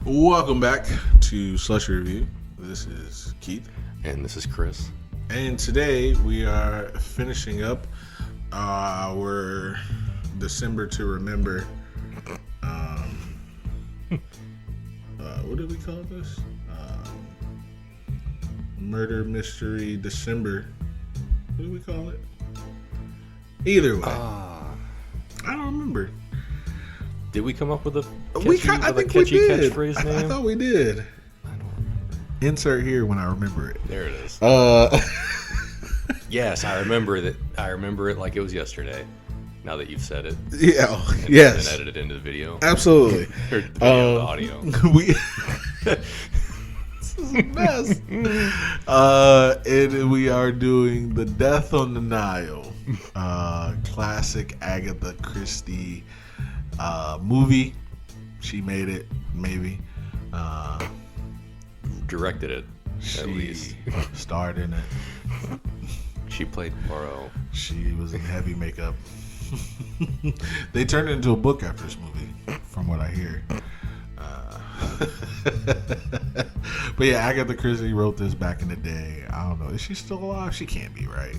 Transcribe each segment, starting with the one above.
Welcome back to Slushie Review. This is Keith. And this is Chris. And today we are finishing up our December to Remember. What do we call this? Murder Mystery December. What do we call it? Either way. I don't remember. Did we come up with a catchy catchphrase name? I thought we did. I don't remember. Insert here when I remember it. There it is. Yes, I remember that. I remember it like it was yesterday. Now that you've said it. Yeah. And Yes. And edited into the video. Absolutely. Or the video, the audio. This is a mess. And we are doing The Death on the Nile. Classic Agatha Christie movie. She made it, maybe. Directed it, She at least. starred in it. She played Poirot. She was in heavy makeup. They turned it into a book after this movie, from what I hear. But yeah, Agatha Christie wrote this back in the day. I don't know. Is she still alive? She can't be, right?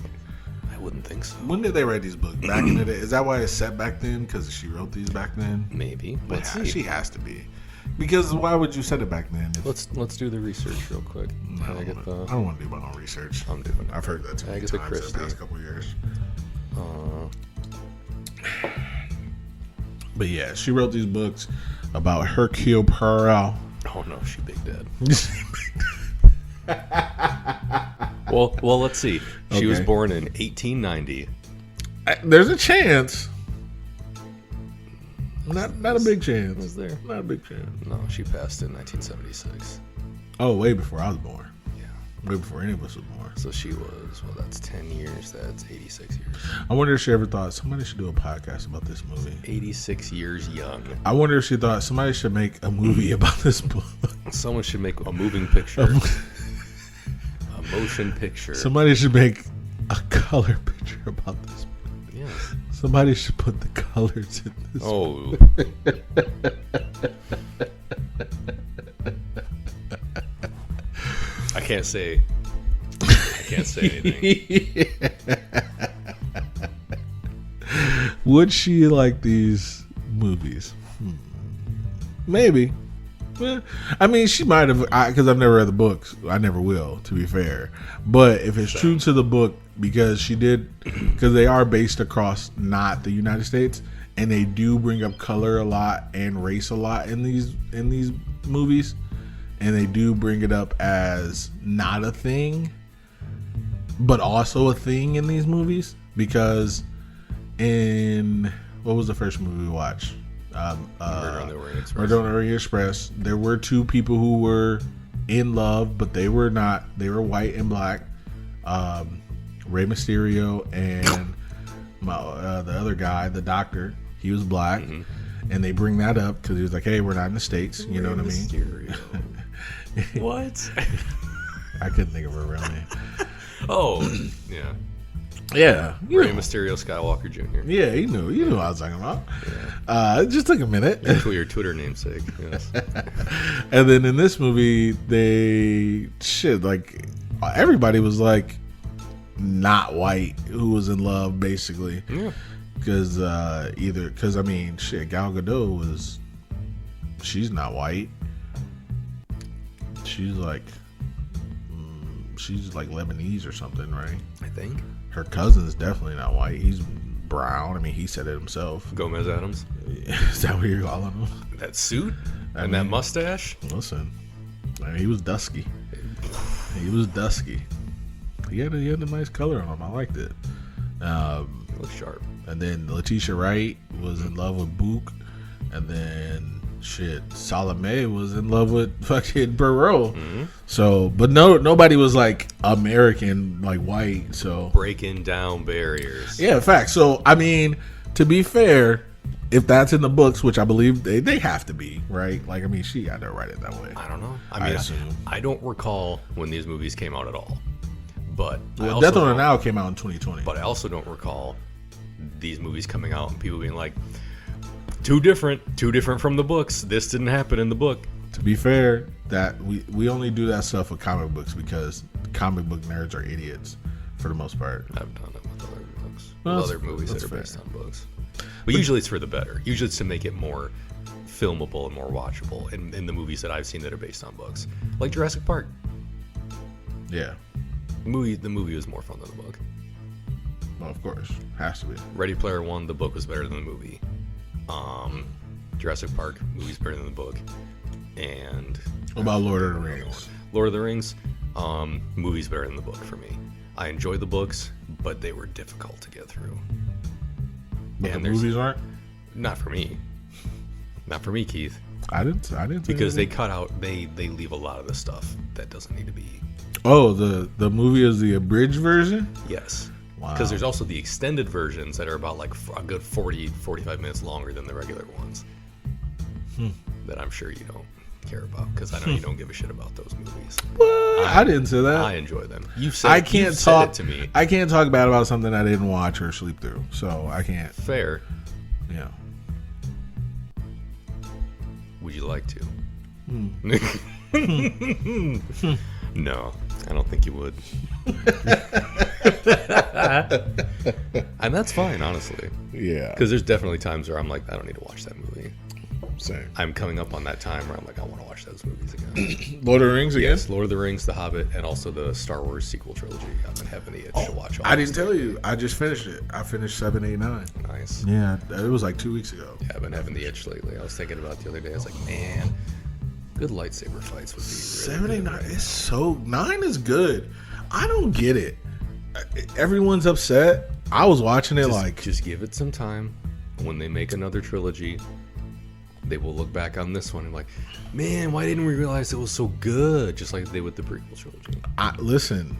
I wouldn't think so. When did they write these books? Back in the day? Is that why it's set back then? Because she wrote these back then? Maybe. Let's Yeah, see. she has to be. Because why would you set it back then? Let's do the research real quick. I don't want to do my own research. I'm doing it. I've heard that too many Agatha times in Christie. the past couple of years. Uh, But yeah, she wrote these books about Hercule Pirot. oh no, she big dead. Well, let's see. She was Okay. born in 1890. There's a chance. Not a big chance. Was there? Not a big chance. No, she passed in 1976. Oh, way before I was born. Yeah. Way before any of us was born. So she was, well, that's 10 years. That's 86 years. I wonder if she ever thought somebody should do a podcast about this movie. 86 years young. I wonder if she thought somebody should make a movie about this book. Someone should make a moving picture. A motion picture. Somebody should make a color picture about this movie. Yes. Somebody should put the colors in this. Oh. I can't say anything. Would she like these movies? Maybe. Well, I mean, she might have, because I've never read the books. I never will, to be fair. But if it's true to the book, because they are based across not the United States, and they do bring up color a lot and race a lot in these movies, and they do bring it up as not a thing, but also a thing in these movies, because in, what was the first movie we watched? Murder on the Orient Express. Murder on the Orient Express. There were two people who were in love, but they were not. They were white and black. Rey Mysterio and the other guy, the doctor, he was black. Mm-hmm. And they bring that up because he was like, hey, we're not in the States. You know what I mean? What? I couldn't think of her real name. Oh, yeah. Yeah. Rey Mysterio Skywalker Jr. Yeah, you knew what I was talking about. Yeah. It just took a minute. Actually, your Twitter namesake. Yes. And then in this movie, everybody was like not white who was in love, basically. Yeah. Because Gal Gadot she's not white. She's like Lebanese or something, right? I think. Her cousin's definitely not white. He's brown. I mean, he said it himself. Gomez Adams. Is that what you're calling him? That suit and that mustache. Listen, I mean, he was dusky. He had a nice color on him. I liked it. He looks sharp. And then Letitia Wright was in love with Book. And then Salome was in love with fucking Perot. Mm-hmm. So, but nobody was like American, like white. So breaking down barriers. Yeah, in fact. So, I mean, to be fair, if that's in the books, which I believe they have to be, right? Like, I mean, she got to write it that way. I don't know. I mean, I don't recall when these movies came out at all. But Death on the Nile came out in 2020. But I also don't recall these movies coming out and people being like, too different from the books. This didn't happen in the book. To be fair, that we only do that stuff with comic books because comic book nerds are idiots for the most part. I've done it with other books, Well, with other movies that are fair. based on books. But usually it's for the better. Usually it's to make it more filmable and more watchable in the movies that I've seen that are based on books. Like Jurassic Park. Yeah. The movie was more fun than the book. Well, of course. Has to be. Ready Player One, the book was better than the movie. Jurassic Park, movie's better than the book. And What about Lord of the Rings? Lord of the Rings, movie's better than the book for me. I enjoyed the books, but they were difficult to get through. But And the movies aren't? Not for me. Not for me, Keith. I didn't say Because that. they cut out, they leave a lot of the stuff that doesn't need to be. Oh, the movie is the abridged version? Yes. Wow. Because there's also the extended versions that are about like a good 45 minutes longer than the regular ones. That I'm sure you don't care about because I know you don't give a shit about those movies. What? I didn't say that. I enjoy them. You said I can't you've talk said it to me. I can't talk bad about something I didn't watch or sleep through. So I can't. Fair. Yeah. Would you like to? No, I don't think you would. And that's fine, honestly. Yeah. Because there's definitely times where I'm like, I don't need to watch that movie. Same. I'm coming up on that time where I'm like, I want to watch those movies again. Lord of the Rings again? Yes, Lord of the Rings, The Hobbit, and also the Star Wars sequel trilogy. I've been having the itch to watch all I those didn't tell you. I just finished it. I finished 7, 8, 9. things. Nice. Yeah, it was like 2 weeks ago. Yeah, I've been having the itch lately. I was thinking about it the other day. I was like, man, good lightsaber fights would be really 7, 8, 9 is so 9 is good. I don't get it. Everyone's upset. I was watching it just give it some time. When they make another trilogy, they will look back on this one and like, man, why didn't we realize it was so good? Just like they did with the prequel trilogy. listen,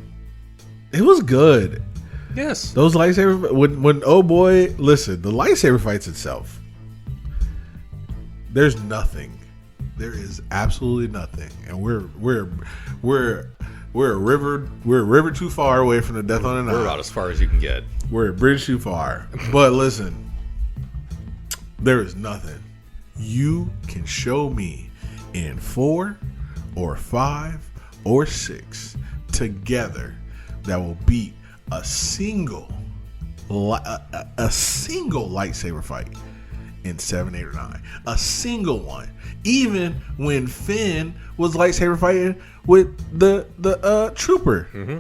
it was good. Yes. Those lightsaber when oh boy, listen, the lightsaber fights itself. There's nothing. There is absolutely nothing, and we're a river too far away from the death on the Nile. We're about as far as you can get. We're a bridge too far. But listen, there is nothing you can show me in 4 or 5 or 6 together that will beat a single lightsaber fight in 7, 8, or 9. A single one. Even when Finn was lightsaber fighting with the trooper. Mm-hmm.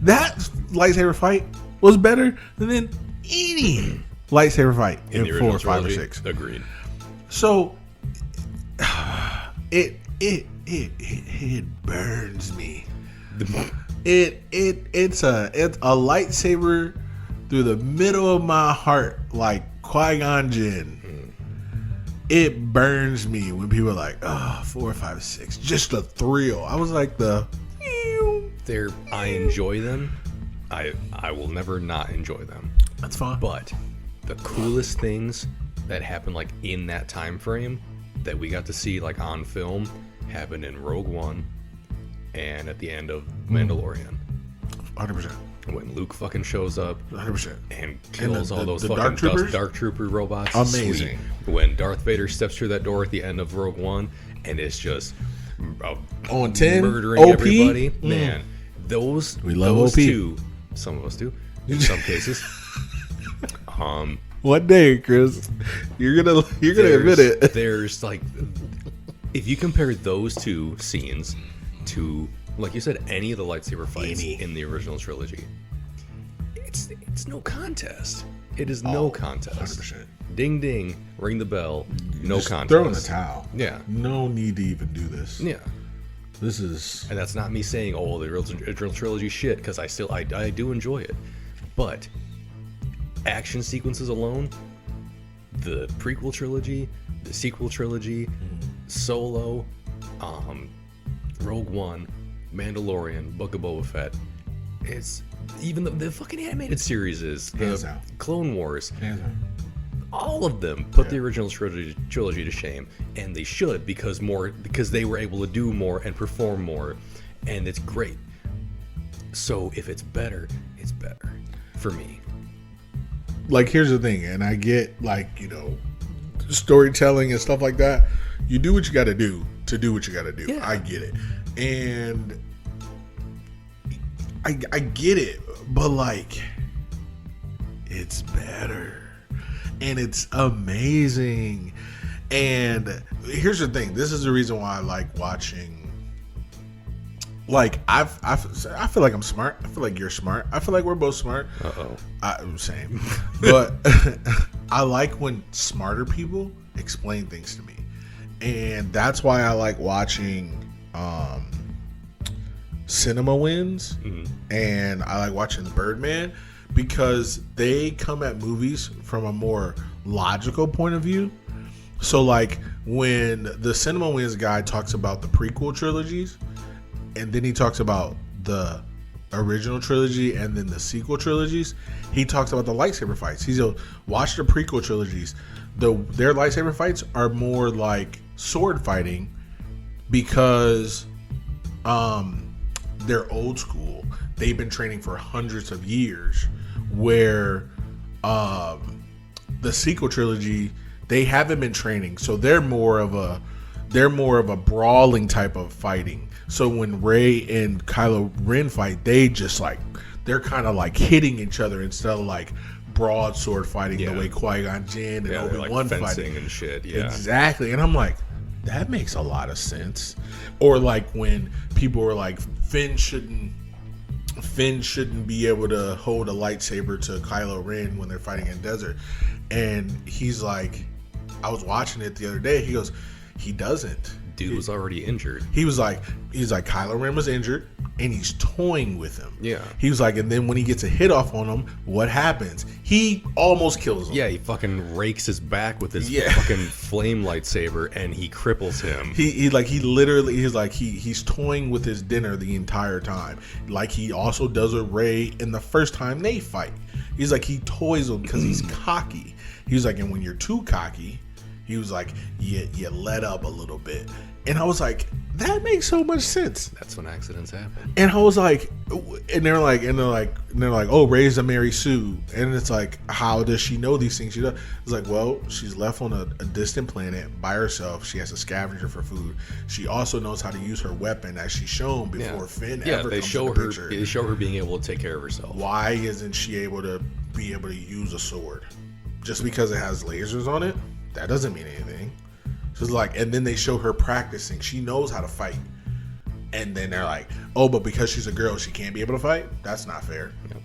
That lightsaber fight was better than any lightsaber fight in the 4, original 5, or trilogy. 6. Agreed. So it burns me. It's a lightsaber through the middle of my heart, like Qui-Gon Jinn. It burns me when people are like, oh, 4, 5, 6, just a thrill. I was like I enjoy them. I will never not enjoy them. That's fine. But the coolest things that happened like in that time frame that we got to see like on film happened in Rogue One and at the end of Mandalorian. 100%. When Luke fucking shows up 100%. and kills all those the fucking Dark Trooper robots. Amazing. Sweet. When Darth Vader steps through that door at the end of Rogue One and it's just on 10 murdering OP? everybody. Man, we love those OP. two, some of us do, in some cases. One day, Chris, you're gonna admit it. There's like, if you compare those two scenes to, like you said, any of the lightsaber fights in the original trilogy, it's no contest. It is no contest. 100%. Ding ding, ring the bell. No Just contest. throw in the towel. Yeah. No need to even do this. Yeah. This is. And that's not me saying, oh, the original trilogy shit, because I do enjoy it. But action sequences alone, the prequel trilogy, the sequel trilogy, Solo, Rogue One, Mandalorian, Book of Boba Fett, it's even the fucking animated series is the Clone Wars. All of them put the original trilogy to shame, and they should because they were able to do more and perform more, and it's great. So if it's better, it's better for me. Like, here's the thing, and I get, like, storytelling and stuff like that. You do what you got to do what you got to do. Yeah. I get it, and I get it, but like, it's better, and it's amazing. And here's the thing: this is the reason why I like watching. Like I feel like I'm smart. I feel like you're smart. I feel like we're both smart. Same. But I like when smarter people explain things to me, and that's why I like watching Cinema Wins, and I like watching Birdman, because they come at movies from a more logical point of view. So like when the Cinema Wins guy talks about the prequel trilogies, and then he talks about the original trilogy and then the sequel trilogies, he talks about the lightsaber fights. He's watch the prequel trilogies. Their lightsaber fights are more like sword fighting, because they're old school. They've been training for hundreds of years, where the sequel trilogy, they haven't been training, so they're more of a brawling type of fighting. So when Rey and Kylo Ren fight, they're kind of like hitting each other instead of like broadsword fighting the way Qui-Gon Jinn and Obi-Wan like fighting and shit. Yeah, exactly. And I'm like, that makes a lot of sense. Or like when people were like, Finn shouldn't be able to hold a lightsaber to Kylo Ren when they're fighting in the desert, and he's like, I was watching it the other day. He goes, he doesn't. Dude was already injured. He's like, Kylo Ren was injured, and he's toying with him. Yeah. He was like, and then when he gets a hit off on him, what happens? He almost kills him. Yeah, he fucking rakes his back with his fucking flame lightsaber, and he cripples him. He's toying with his dinner the entire time. Like he also does with Rey in the first time they fight. He's like, he toys with him because he's cocky. He was like, and when you're too cocky, he was like, you let up a little bit. And I was like, that makes so much sense. That's when accidents happen. And I was like, and they're like, oh, Rey's a Mary Sue. And it's like, how does she know these things? It's like, well, she's left on a distant planet by herself. She has to scavenge her for food. She also knows how to use her weapon, as she's shown before Finn ever comes in the picture. They show her being able to take care of herself. Why isn't she able to use a sword? Just because it has lasers on it? That doesn't mean anything. She's like, and then they show her practicing. She knows how to fight. And then they're like, oh, but because she's a girl, she can't be able to fight? That's not fair. Yep.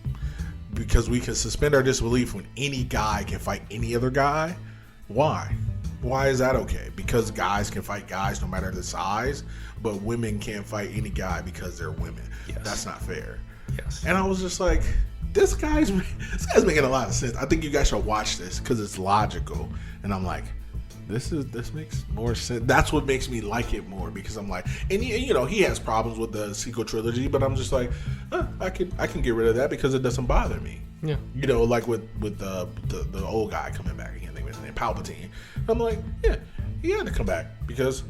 Because we can suspend our disbelief when any guy can fight any other guy. Why? Why is that okay? Because guys can fight guys no matter the size, but women can't fight any guy because they're women. Yes. That's not fair. Yes. And I was just like, this guy's making a lot of sense. I think you guys should watch this because it's logical. And I'm like, this makes more sense. That's what makes me like it more, because I'm like, and he has problems with the sequel trilogy, but I'm just like, I can get rid of that because it doesn't bother me. Yeah. Like with the old guy coming back, I can't think of his name, Palpatine. I'm like, yeah, he had to come back because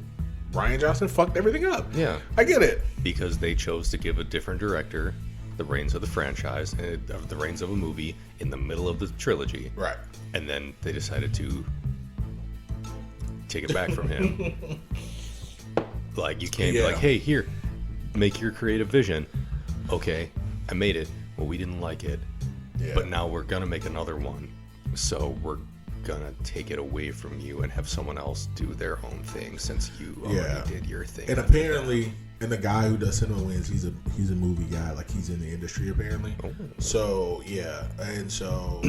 Rian Johnson fucked everything up. Yeah. I get it. Because they chose to give a different director the reins of the franchise, the reins of a movie in the middle of the trilogy. Right. And then they decided to take it back from him. Like, you can't be like, hey, here, make your creative vision. Okay, I made it. Well, we didn't like it. Yeah. But now we're gonna make another one. So we're gonna take it away from you and have someone else do their own thing, since you already did your thing. And apparently, and the guy who does Cinema Wins, he's a movie guy. Like, he's in the industry apparently. Oh. So yeah, and so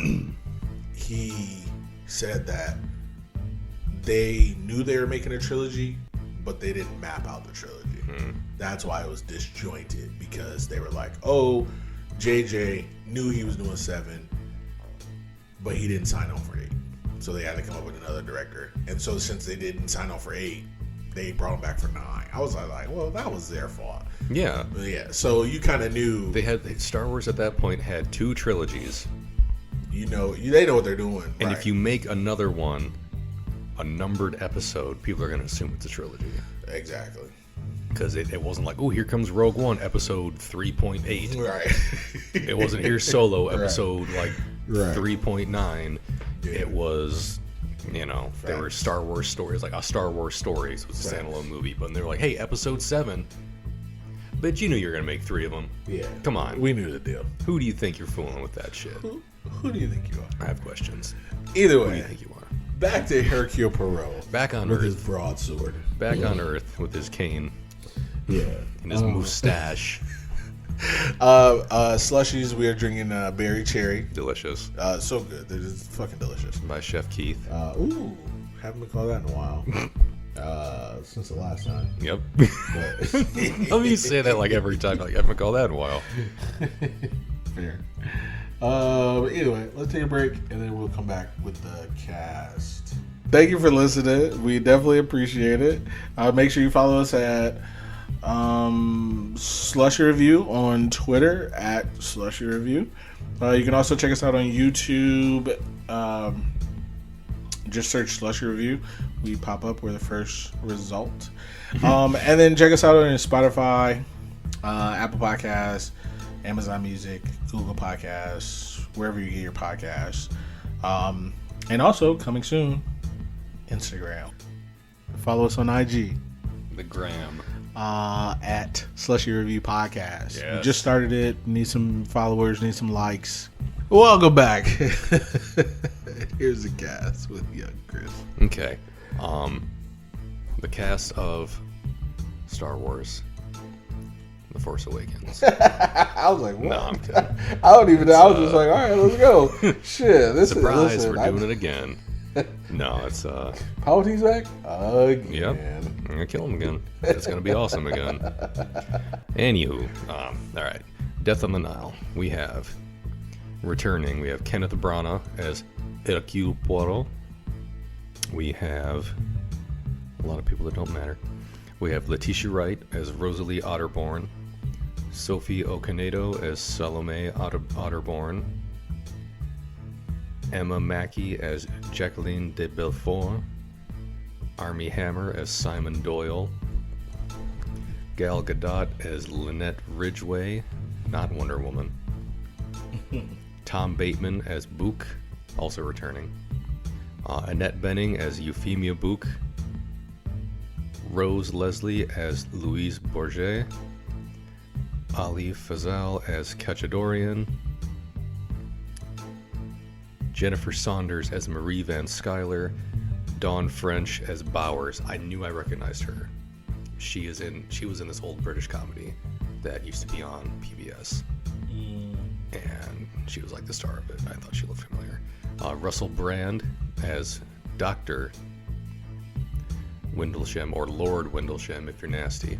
he said that they knew they were making a trilogy, but they didn't map out the trilogy. Mm-hmm. That's why it was disjointed, because they were like, oh, JJ knew he was doing 7, but he didn't sign on for 8. So they had to come up with another director. And so since they didn't sign on for 8, they brought him back for 9. I was like, well, that was their fault. Yeah. But yeah. So you kind of knew. Star Wars at that point had 2 trilogies. They know what they're doing. And if you make another one, a numbered episode, people are going to assume it's a trilogy. Exactly. Because it wasn't like, oh, here comes Rogue One, episode 3.8. Right. It wasn't here Solo, episode 3.9. Yeah. It was You know, there were Star Wars stories, like a Star Wars Stories was a standalone movie, but they were like, hey, episode 7. But you knew you were going to make 3 of them. Yeah. Come on. We knew the deal. Who do you think you're fooling with that shit? Who do you think you are? I have questions. Either way. Who do you think you are? Back to Hercule Poirot. Back on with Earth. His broadsword. Back on Earth with his cane. Yeah. And his mustache. Slushies, we are drinking berry cherry. Delicious. So good. They're just fucking delicious. By Chef Keith. Ooh. Haven't been called that in a while. Since the last time. Yep. Let me say that like every time. Like, I haven't called that in a while. Fair. Either way, let's take a break and then we'll come back with the cast. Thank you for listening. We definitely appreciate it. Make sure you follow us at Slushie Review on Twitter at Slushie Review. You can also check us out on YouTube. Just search Slushie Review. We pop up. We're the first result. And then check us out on Spotify, Apple Podcasts, Amazon Music, Google Podcasts, wherever you get your podcasts. And also, coming soon, Instagram. Follow us on IG. The gram. At Slushie Review Podcast. Yes. We just started it. Need some followers. Need some likes. Welcome back. Here's the cast with young Chris. Okay. The cast of Star Wars The Force Awakens. I was like, what? No, I'm kidding. I don't even know. I was just like, all right, let's go. Shit. This Surprise, is, we're doing it again. No, it's Palpatine's back? Again. Yep. I'm gonna kill him again. It's gonna be awesome again. Anywho, all right. Death on the Nile. We have Kenneth Branagh as Hercule Poirot. We have a lot of people that don't matter. We have Letitia Wright as Rosalie Otterborn. Sophie Okonedo as Salome Otterborn. Emma Mackey as Jacqueline de Belfort. Armie Hammer as Simon Doyle. Gal Gadot as Lynette Ridgway, not Wonder Woman. Tom Bateman as Book, also returning. Annette Bening as Euphemia Book. Rose Leslie as Louise Bourget. Ali Fazal as Cachadorian. Jennifer Saunders as Marie Van Schuyler. Dawn French as Bowers. I knew I recognized her. She was in this old British comedy that used to be on PBS. And she was like the star of it. I thought she looked familiar. Russell Brand as Dr. Windlesham, or Lord Windlesham if you're nasty.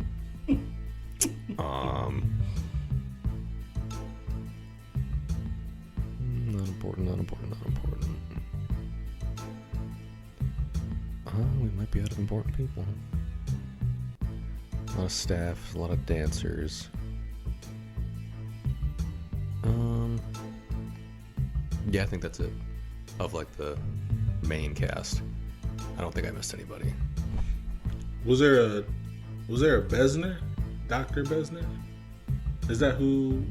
Not important. We might be out of important people. A lot of staff, a lot of dancers. Yeah, I think that's it. Of like the main cast. I don't think I missed anybody. Was there a Besner? Dr. Besner? Is that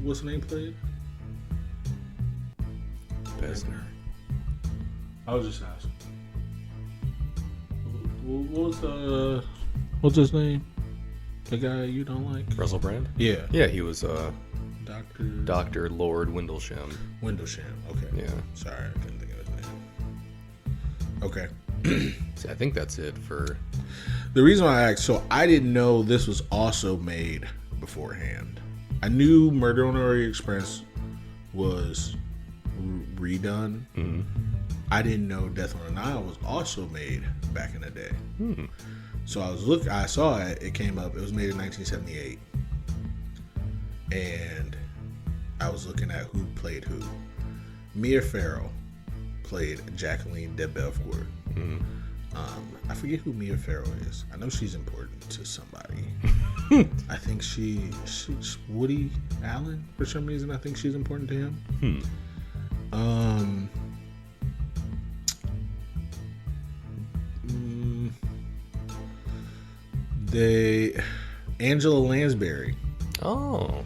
what's the name played? Besner. I was just asking. What's his name? The guy you don't like? Russell Brand? Yeah. Yeah, he was Dr. Lord Windlesham. Windlesham, okay. Yeah. Sorry, I couldn't think of his name. Okay. See, I think that's it for... The reason why I asked, so I didn't know this was also made beforehand. I knew Murder on the Orient Express was redone. Mm-hmm. I didn't know Death on the Nile was also made back in the day. So I saw it. It came up. It was made in 1978, and I was looking at who played who. Mia Farrow played Jacqueline de Belfort. Mm-hmm. I forget who Mia Farrow is. I know she's important to somebody. I think she's Woody Allen for some reason. I think she's important to him. Angela Lansbury. Oh.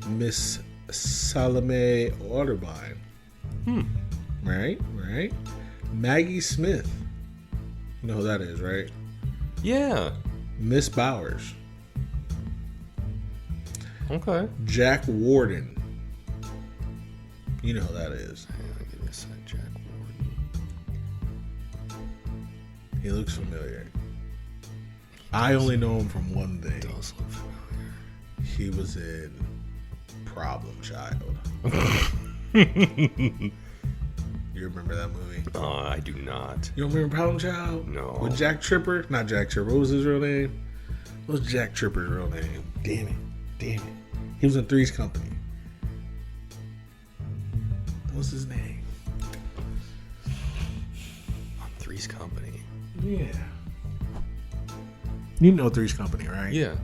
Miss Salome Otterbein. Right. Maggie Smith You know who that is, right? Yeah. Miss Bowers. Okay. Jack Warden. You know who that is. Hang on, give me a sec. Jack Warden. He looks familiar. I only know him from one thing. He does look familiar. He was in Problem Child. You remember that movie? I do not. You don't remember Problem Child? No. With Jack Tripper? Not Jack Tripper. What was his real name? What was Jack Tripper's real name? Damn it. He was in Three's Company. What was his name? On Three's Company. Yeah. You know Three's Company, right? Yeah.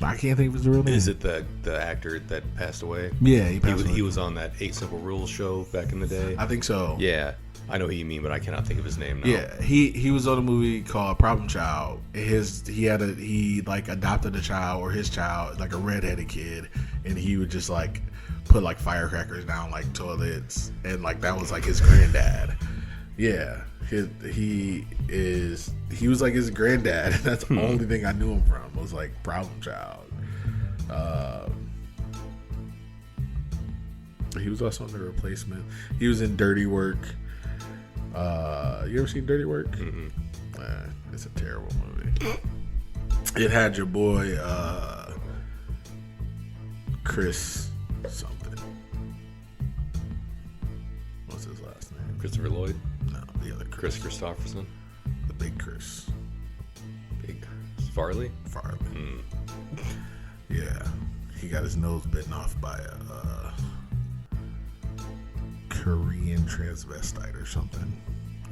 I can't think of his real name. Is it the actor that passed away? Yeah, he passed away. He was on that 8 Simple Rules show back in the day. I think so. Yeah, I know who you mean, but I cannot think of his name now. Yeah, he was on a movie called Problem Child. He adopted a child, or his child, like a redheaded kid, and he would just like put like firecrackers down like toilets, and like that was like his granddad. Yeah, he was like his granddad. That's the only thing I knew him from was like Problem Child. He was also in The Replacement. He was in Dirty Work. You ever seen Dirty Work? Mm-hmm. It's a terrible movie. It had your boy Chris something. What's his last name? Christopher Lloyd? No, the other Chris Christopherson? The big Chris. Big Chris. Farley? Farley. Yeah. He got his nose bitten off by a Korean transvestite or something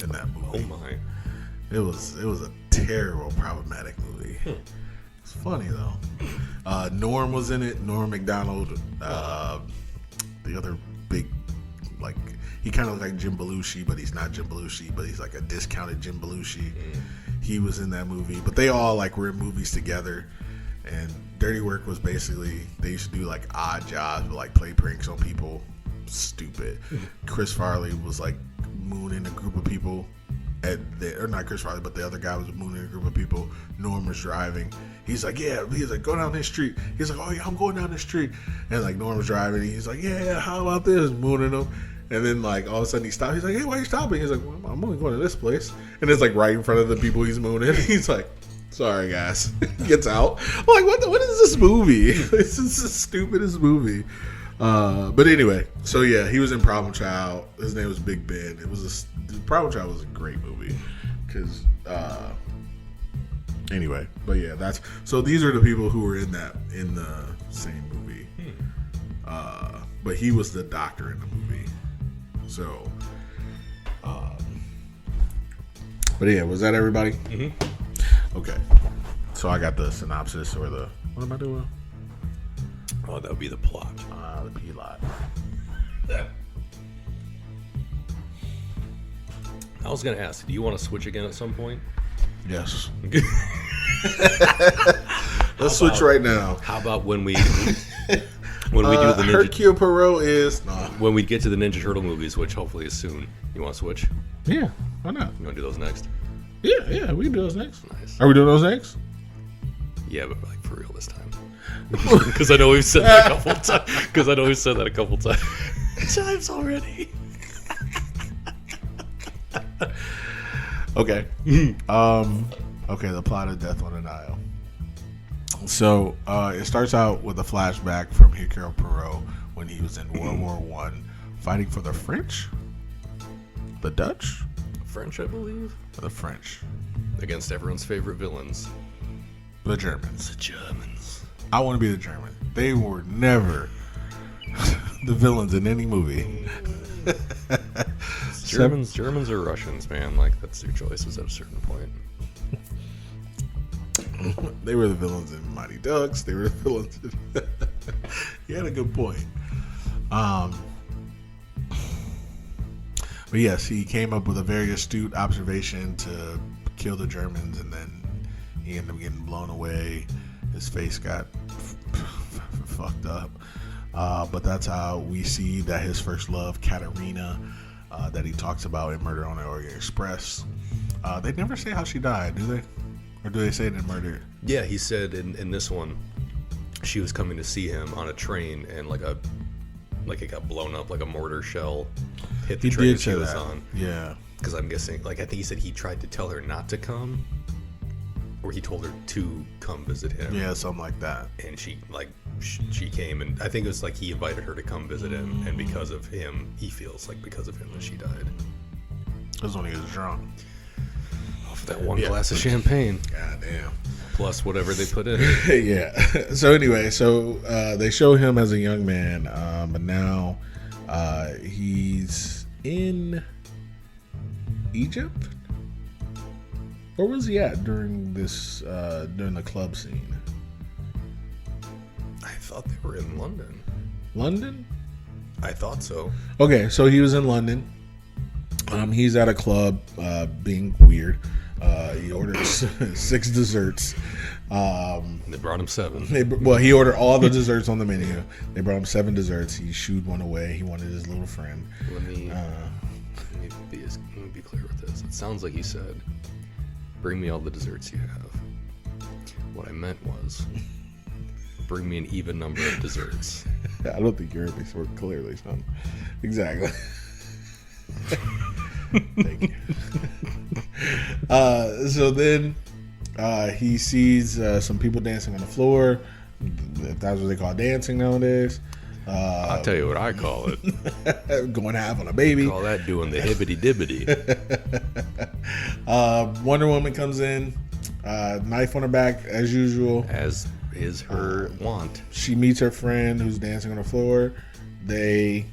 in that movie. Oh my. It was a terrible, problematic movie. It's funny though. Norm was in it. Norm Macdonald. The other big, like, he kind of looked like Jim Belushi, but he's not Jim Belushi, but he's like a discounted Jim Belushi. He was in that movie, but they all like were in movies together. And Dirty Work was basically, they used to do like odd jobs, but like play pranks on people. Stupid. Chris Farley was like mooning a group of people or not Chris Farley, but the other guy was mooning a group of people. Norm was driving. He's like, go down this street. He's like, oh yeah, I'm going down this street. And like Norm was driving. And he's like, yeah, how about this? Mooning him. And then like all of a sudden he stopped. He's like, hey, why are you stopping? He's like, well, I'm only going to this place. And it's like right in front of the people he's mooning. He's like, sorry guys. He gets out. I'm like, what is this movie? This is the stupidest movie. But anyway, so yeah, he was in Problem Child. His name was Big Ben. Problem Child was a great movie because anyway, but yeah, so these are the people who were in the same movie. But he was the doctor in the movie. So but yeah, was that everybody? Mm-hmm. Okay, so I got the synopsis or what am I doing? Oh, that would be the plot. The P-lot. I was going to ask, do you want to switch again at some point? Yes. Let's switch right now. How about when we do the Ninja... Hercule Pirot is... When we get to the Ninja Turtle movies, which hopefully is soon. You want to switch? Yeah, why not? You want to do those next? Yeah, we can do those next. Nice. Are we doing those next? Yeah, but like for real this time. Because I know we've said that a couple times already. Okay. Okay, the plot of Death on the Nile. So it starts out with a flashback from Hercule Pirot when he was in World War I, fighting for the French, the Dutch, French, I believe. The French against everyone's favorite villains, the Germans. The Germans. I want to be the German. They were never the villains in any movie. Germans or Russians, man. Like, that's your choices at a certain point. They were the villains in Mighty Ducks. They were the villains in... You had a good point. But yes, he came up with a very astute observation to kill the Germans, and then he ended up getting blown away. His face got fucked up. But that's how we see that his first love, Katerina, that he talks about in Murder on the Orient Express. They never say how she died, do they? Or do they say it in Murder? Yeah, he said in this one, she was coming to see him on a train, and like it got blown up, like a mortar shell hit the train she was on. Yeah. Because I'm guessing, like, I think he said he tried to tell her not to come, or he told her to come visit him. Yeah, something like that. And she came, and I think it was like he invited her to come visit him, and because of him, he feels like because of him that she died. It was when he was drunk. Off of that one glass of champagne. God damn. Plus whatever they put in it. Yeah. So anyway, they show him as a young man, but now he's in Egypt? Where was he at during the club scene? I thought they were in London. London? I thought so. Okay, so he was in London. He's at a club, being weird. He ordered 6 desserts. They brought him 7. He ordered all the desserts on the menu. They brought him 7 desserts. He shooed one away. He wanted his little friend. Let me be clear with this. It sounds like he said, "Bring me all the desserts you have." What I meant was, bring me an even number of desserts. I don't think you heard me so clearly, son. Exactly. Thank you. So then he sees some people dancing on the floor. If that's what they call dancing nowadays. I'll tell you what I call it. Going half on a baby. Call that doing the hibbity dibbity. Wonder Woman comes in, knife on her back as usual. As is her wont. She meets her friend who's dancing on the floor. They,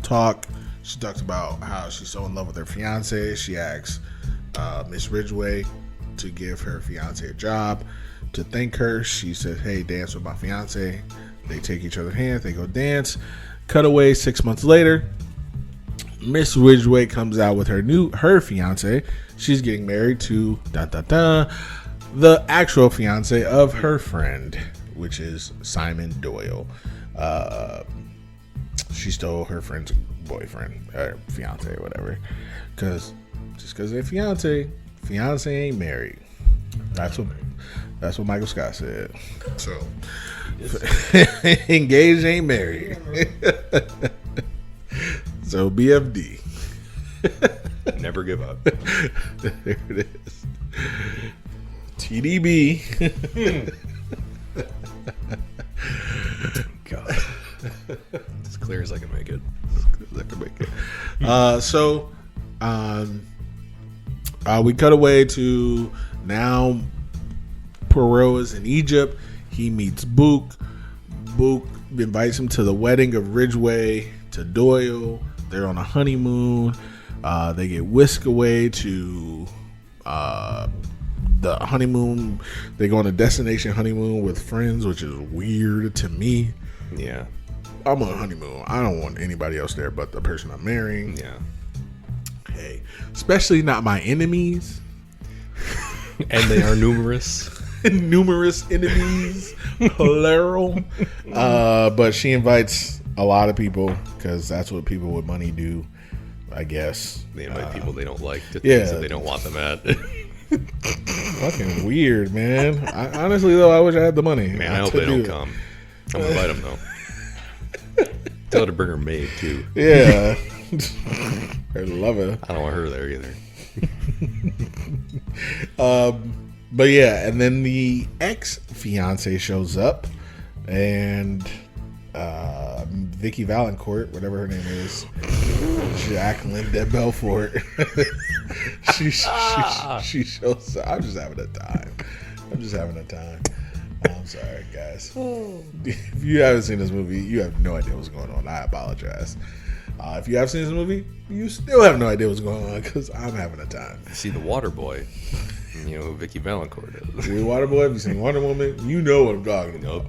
talk. She talks about how she's so in love with her fiance. She asks Miss Ridgway to give her fiance a job. To thank her, she says, "Hey, dance with my fiance." They take each other's hands. They go dance. Cut away 6 months later. Miss Ridgway comes out with her fiance. She's getting married to the actual fiance of her friend, which is Simon Doyle. She stole her friend's boyfriend or fiance or whatever, because they're fiance ain't married. That's what Michael Scott said. So engaged ain't married. So BFD. Never give up. There it is. TDB. God. As clear as I can make it. We cut away to now. Pirot is in Egypt. He meets Book. Book invites him to the wedding of Ridgway to Doyle. They're on a honeymoon. They get whisked away to the honeymoon. They go on a destination honeymoon with friends, which is weird to me. Yeah. I'm on a honeymoon. I don't want anybody else there but the person I'm marrying. Yeah. Hey, especially not my enemies. And they are numerous. Numerous enemies, plural. But she invites a lot of people because that's what people with money do, I guess. They invite people they don't like to things that they don't want them at. Fucking weird, man. Honestly, though, I wish I had the money. Man, I hope they don't come. I'm gonna invite them though. Tell her to bring her maid too. Yeah, I love it. I don't want her there either. But yeah, and then the ex-fiance shows up, and Vicky Valancourt, whatever her name is, Jacqueline de Belfort, she shows up. I'm just having a time. I'm sorry, guys. If you haven't seen this movie, you have no idea what's going on. I apologize. If you have seen this movie, you still have no idea what's going on because I'm having a time. See The Waterboy. You know who Vicky Valancourt is. See Waterboy? Have you seen Wonder Woman? You know what I'm talking about.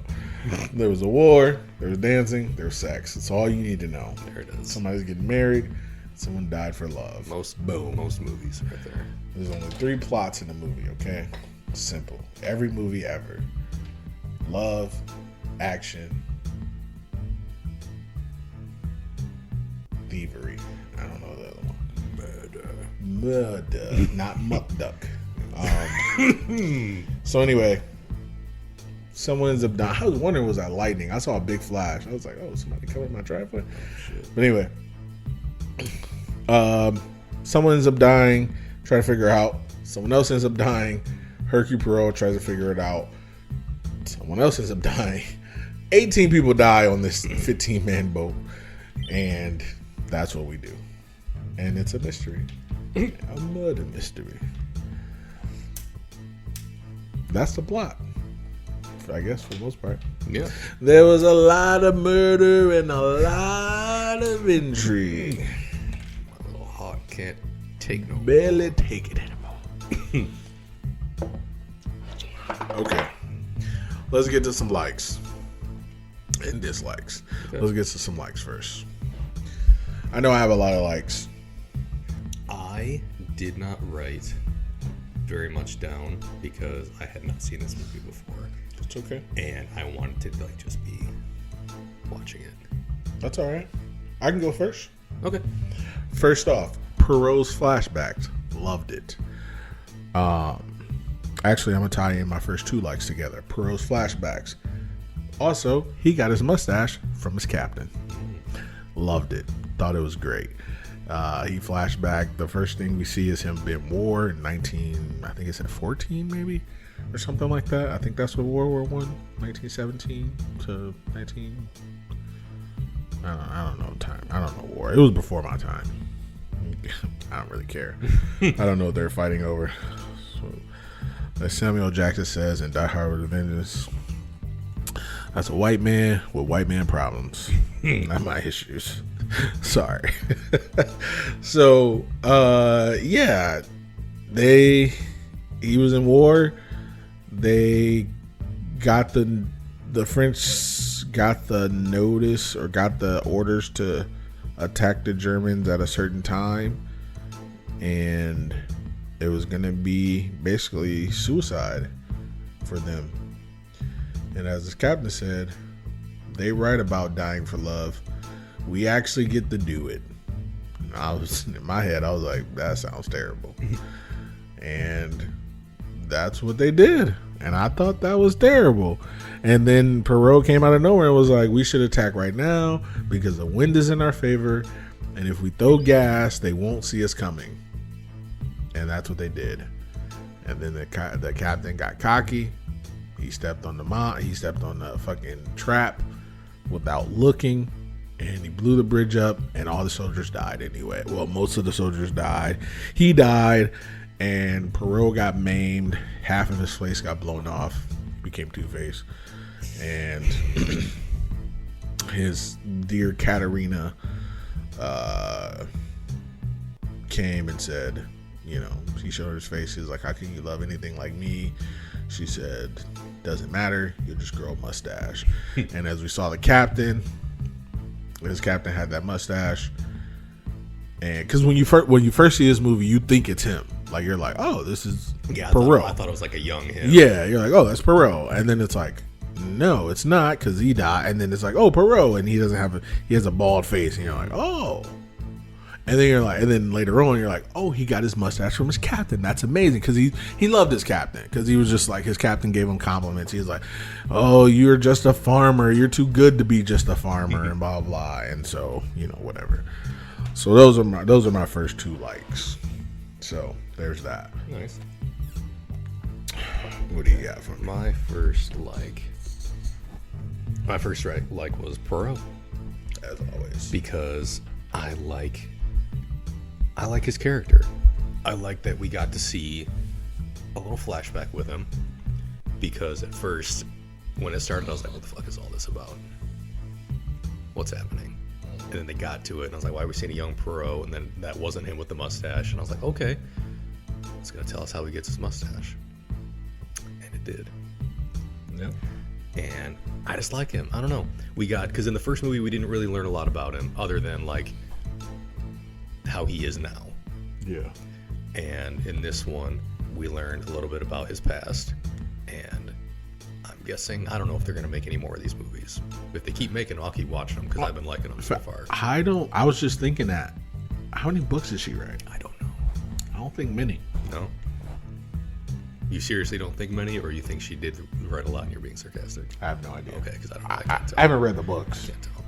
There was a war, there was dancing, there was sex. That's all you need to know. There it is. Somebody's getting married, someone died for love. Most movies right there. There's only 3 plots in the movie, okay? Simple. Every movie ever. Love, action, thievery. I don't know the other one. Murder. Not muck duck. So anyway, someone ends up dying. I was wondering, was that lightning? I saw a big flash. I was like, oh, somebody covered my driveway. But anyway, someone ends up dying. Try to figure it out. Someone else ends up dying. Hercule Pirot tries to figure it out. Someone else ends up dying. 18 people die on this 15-man boat. And that's what we do. And it's a mystery. A murder mystery. That's the plot, I guess, for the most part. Yeah. There was a lot of murder and a lot of intrigue. My little heart can't take no Barely take it anymore. Okay. Let's get to some likes and dislikes. Okay. Let's get to some likes first. I know I have a lot of likes. I did not write very much down because I had not seen this movie before. That's okay. And I wanted to like just be watching it. That's all right. I can go first. Okay. First off, Perot's flashbacks. Loved it. Actually, I'm gonna tie in my first two likes together. Perot's flashbacks. Also, he got his mustache from his captain. Loved it. Thought it was great. He flashed back. The first thing we see is him in war in 14 maybe, or something like that. I think that's what World War I, 1917 to 19. I don't know time. I don't know war. It was before my time. I don't really care. I don't know what they're fighting over. So, as Samuel Jackson says in Die Hard with a Vengeance, that's a white man with white man problems. Not my issues. Sorry. So, yeah, he was in war. They got the French got the notice or got the orders to attack the Germans at a certain time, and it was going to be basically suicide for them. And as his captain said, they write about dying for love. We actually get to do it. And I was in my head, I was like, that sounds terrible. And that's what they did. And I thought that was terrible. And then Pirot came out of nowhere and was like, we should attack right now because the wind is in our favor. And if we throw gas, they won't see us coming. And that's what they did. And then the captain got cocky. He stepped on the fucking trap without looking. And he blew the bridge up, and all the soldiers died anyway. Well, most of the soldiers died. He died, and Pirot got maimed. Half of his face got blown off. He became Two-Face. And his dear Katerina came and said, you know, he showed her his face. He was like, how can you love anything like me? She said, doesn't matter. You'll just grow a mustache. And as we saw the captain, his captain had that mustache, and because when you first see this movie, you think it's him. Like you're like, oh, this is Pirot. I thought it was like a young him. Yeah, you're like, oh, that's Pirot, and then it's like, no, it's not, because he died. And then it's like, oh, Pirot, and he has a bald face, and you're like, oh. And then you're like, and then later on, you're like, oh, he got his mustache from his captain. That's amazing, because he loved his captain, because he was just like, his captain gave him compliments. He was like, oh, you're just a farmer. You're too good to be just a farmer, and blah blah. And so, you know, whatever. So those are my first two likes. So there's that. Nice. What do you got for me? My first like was Pirot, as always, because I like his character. I like that we got to see a little flashback with him, because at first, when it started, I was like, what the fuck is all this about? What's happening? And then they got to it, and I was like, why are we seeing a young Pirot? And then that wasn't him with the mustache. And I was like, okay, it's going to tell us how he gets his mustache. And it did. Yep. And I just like him. I don't know. Because in the first movie, we didn't really learn a lot about him, other than, like, how he is now. Yeah. And in this one, we learned a little bit about his past, and I'm guessing, I don't know if they're going to make any more of these movies. If they keep making them, I'll keep watching them because I've been liking them so far. I was just thinking that. How many books did she write? I don't know. I don't think many. No? You seriously don't think many, or you think she did write a lot and you're being sarcastic? I have no idea. Okay, because I don't know. I haven't read the books. Can't tell.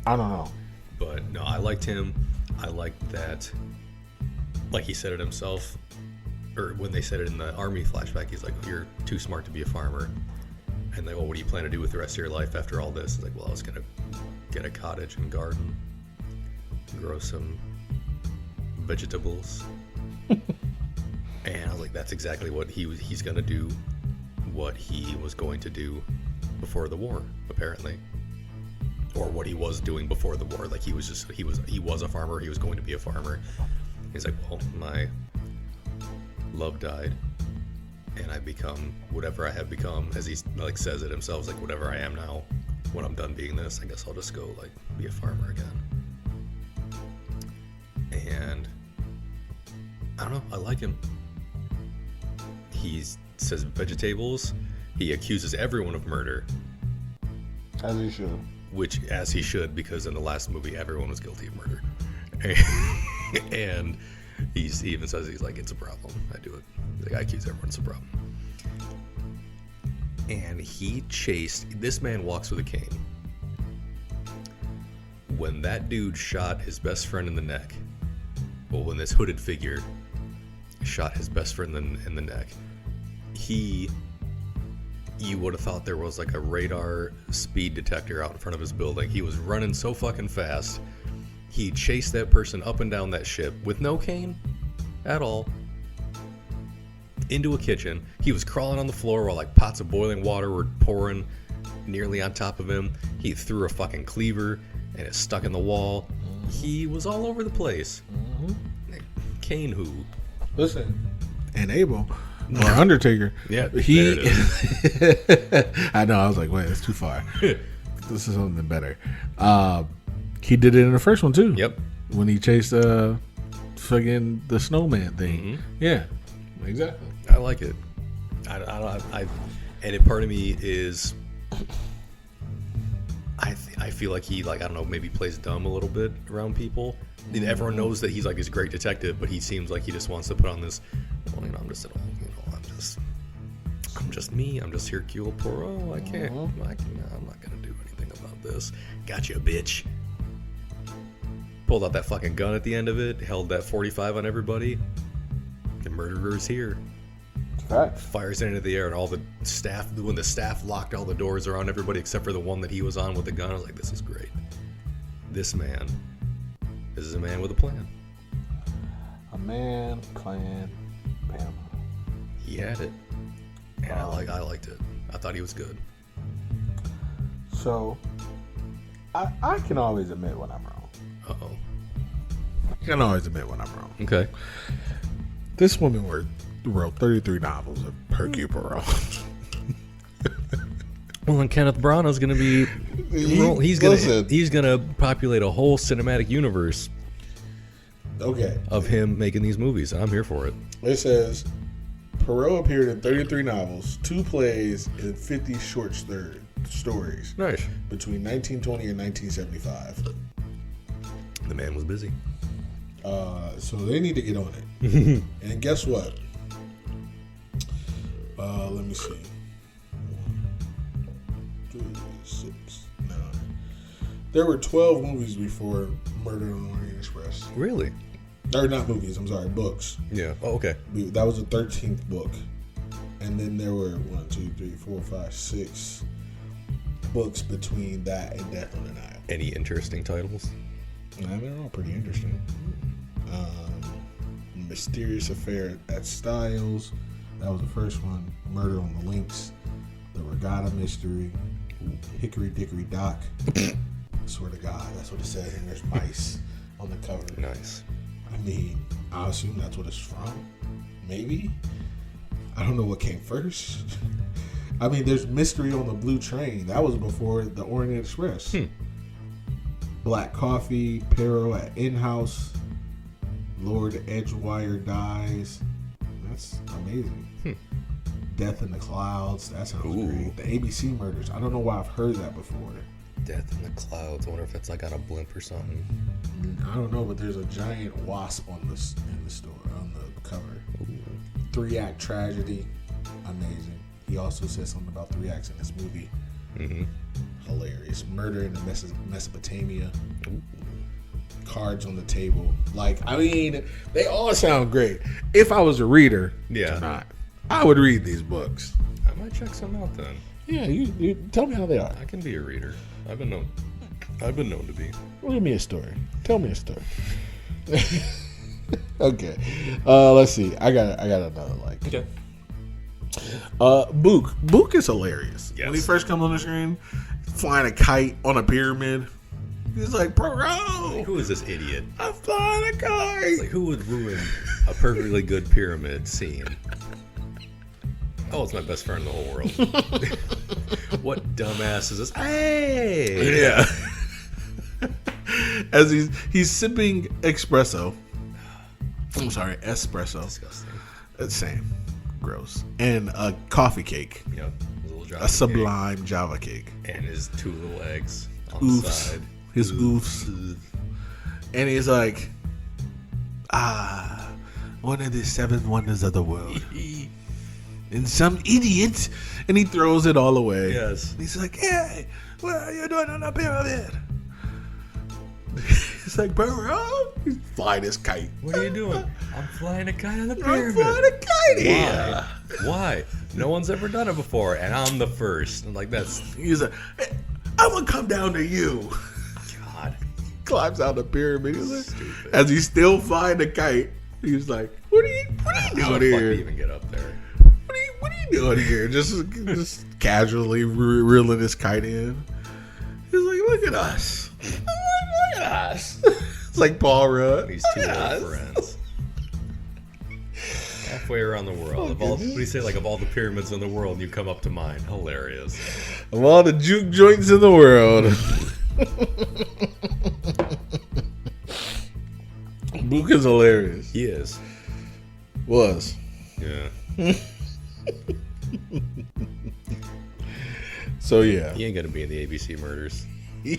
I don't know. But no, I liked him. I liked that, like he said it himself, or when they said it in the army flashback, he's like, "You're too smart to be a farmer." And they, "Well, what do you plan to do with the rest of your life after all this?" It's like, "Well, I was gonna get a cottage and garden, grow some vegetables." And I was like, that's exactly what he's gonna do, what he was going to do before the war, apparently. Or what he was doing before the war. Like he was a farmer, he was going to be a farmer. He's like, well, my love died and I become whatever I have become, as he like says it himself, like whatever I am now, when I'm done being this, I guess I'll just go like be a farmer again. And I don't know, I like him. He says vegetables. He accuses everyone of murder. As he should. Which, as he should, because in the last movie, everyone was guilty of murder. And he even says, he's like, it's a problem. I do it. He's like, I accuse everyone, it's a problem. And this man walks with a cane. When that dude shot his best friend in the neck, well, when this hooded figure shot his best friend in the neck, you would have thought there was like a radar speed detector out in front of his building. He was running so fucking fast. He chased that person up and down that ship with no cane at all into a kitchen. He was crawling on the floor while like pots of boiling water were pouring nearly on top of him. He threw a fucking cleaver and it stuck in the wall. He was all over the place. Cane who? Listen, and Abel, or Undertaker. Yeah, he. I know. I was like, wait, that's too far. This is something better. He did it in the first one too. Yep. When he chased fucking the snowman thing. Mm-hmm. Yeah, exactly. I like it. And a part of me is, I feel like he, like, I don't know, maybe plays dumb a little bit around people. Everyone knows that he's like this great detective, but he seems like he just wants to put on this, well, I'm just me. I'm just Hercule Pirot. I'm not gonna do anything about this. Gotcha, bitch. Pulled out that fucking gun at the end of it, held that 45 on everybody. The murderer's here. Right. Fires it into the air, and all the staff, when the staff locked all the doors around everybody except for the one that he was on with the gun, I was like, this is great. This is a man with a plan. A man, plan, bam. He had it. And I liked it. I thought he was good. So, I can always admit when I'm wrong. Uh-oh. I can always admit when I'm wrong. Okay. This woman wrote 33 novels of Hercule Pirot. Well, and Kenneth Branagh's going to be... He's going to populate a whole cinematic universe. Okay. Of him making these movies. I'm here for it. It says, Pirot appeared in 33 novels, 2 plays, and 50 short stories. Nice. Between 1920 and 1975. The man was busy. So they need to get on it. And guess what? Let me see. 1, 2, 3, 6, 9. There were 12 movies before Murder on the Orient Express. Really? Or not movies, I'm sorry, books. Yeah. Oh, okay. That was the 13th book. And then there were 1, 2, 3, 4, 5, 6 books between that and Death on the Nile. Any interesting titles? I mean, they're all pretty interesting. Mysterious Affair at Styles. That was the first one. Murder on the Links. The Regatta Mystery. Hickory Dickory Dock. I swear to God, that's what it says. And there's mice on the cover. Nice. I mean, I assume that's what it's from. Maybe. I don't know what came first. I mean, there's Mystery on the Blue Train. That was before the Orient Express. Black Coffee, Pirot at In-House, Lord Edgewire Dies. That's amazing. Death in the Clouds. That sounds great. The ABC Murders. I don't know why I've heard that before. Death in the Clouds. I wonder if it's like on a blimp or something. I don't know, but there's a giant wasp in the store on the cover. 3-act tragedy. Amazing. He also said something about 3 acts in this movie. Mm-hmm. Hilarious. Murder in the Mesopotamia. Ooh. Cards on the table. Like, I mean, they all sound great. If I was a reader, I would read these books. I might check some out then. Yeah, you tell me how they are. I can be a reader. I've been known to be. Give me a story. Tell me a story. Okay. Let's see. I got another like. Okay. Book. Book is hilarious. Yes. When he first comes on the screen, flying a kite on a pyramid. He's like, bro, like, who is this idiot? I'm flying a kite. Like, who would ruin a perfectly good pyramid scene? Oh, it's my best friend in the whole world. What dumbass is this? Hey! Yeah. As he's sipping espresso. I'm sorry, espresso. Disgusting. Same. Gross. And a coffee cake. Yep. A sublime Java cake. And his 2 little eggs on the side. His oofs. And he's like, one of the 7 wonders of the world. And some idiot. And he throws it all away. Yes. And he's like, hey, what are you doing on a pyramid? He's like, bro, he's flying his kite. What are you doing? I'm flying a kite on the pyramid. I'm flying a kite here. Why? No one's ever done it before, and I'm the first. And like, that's... He's like, hey, I'm going to come down to you. God. Climbs out the pyramid. He's like, stupid. As he's still flying the kite, he's like, what are you doing here? How the fuck do you even get up there? What are you doing here? Just casually reeling this kite in. He's like, look at us. Look at us. It's like Paul Rudd. These 2 old friends. Halfway around the world. What do you say? Like, of all the pyramids in the world, you come up to mine. Hilarious. Of all the juke joints in the world. Book is hilarious. He is. Was. Yeah. So yeah, he ain't gonna be in the ABC Murders. He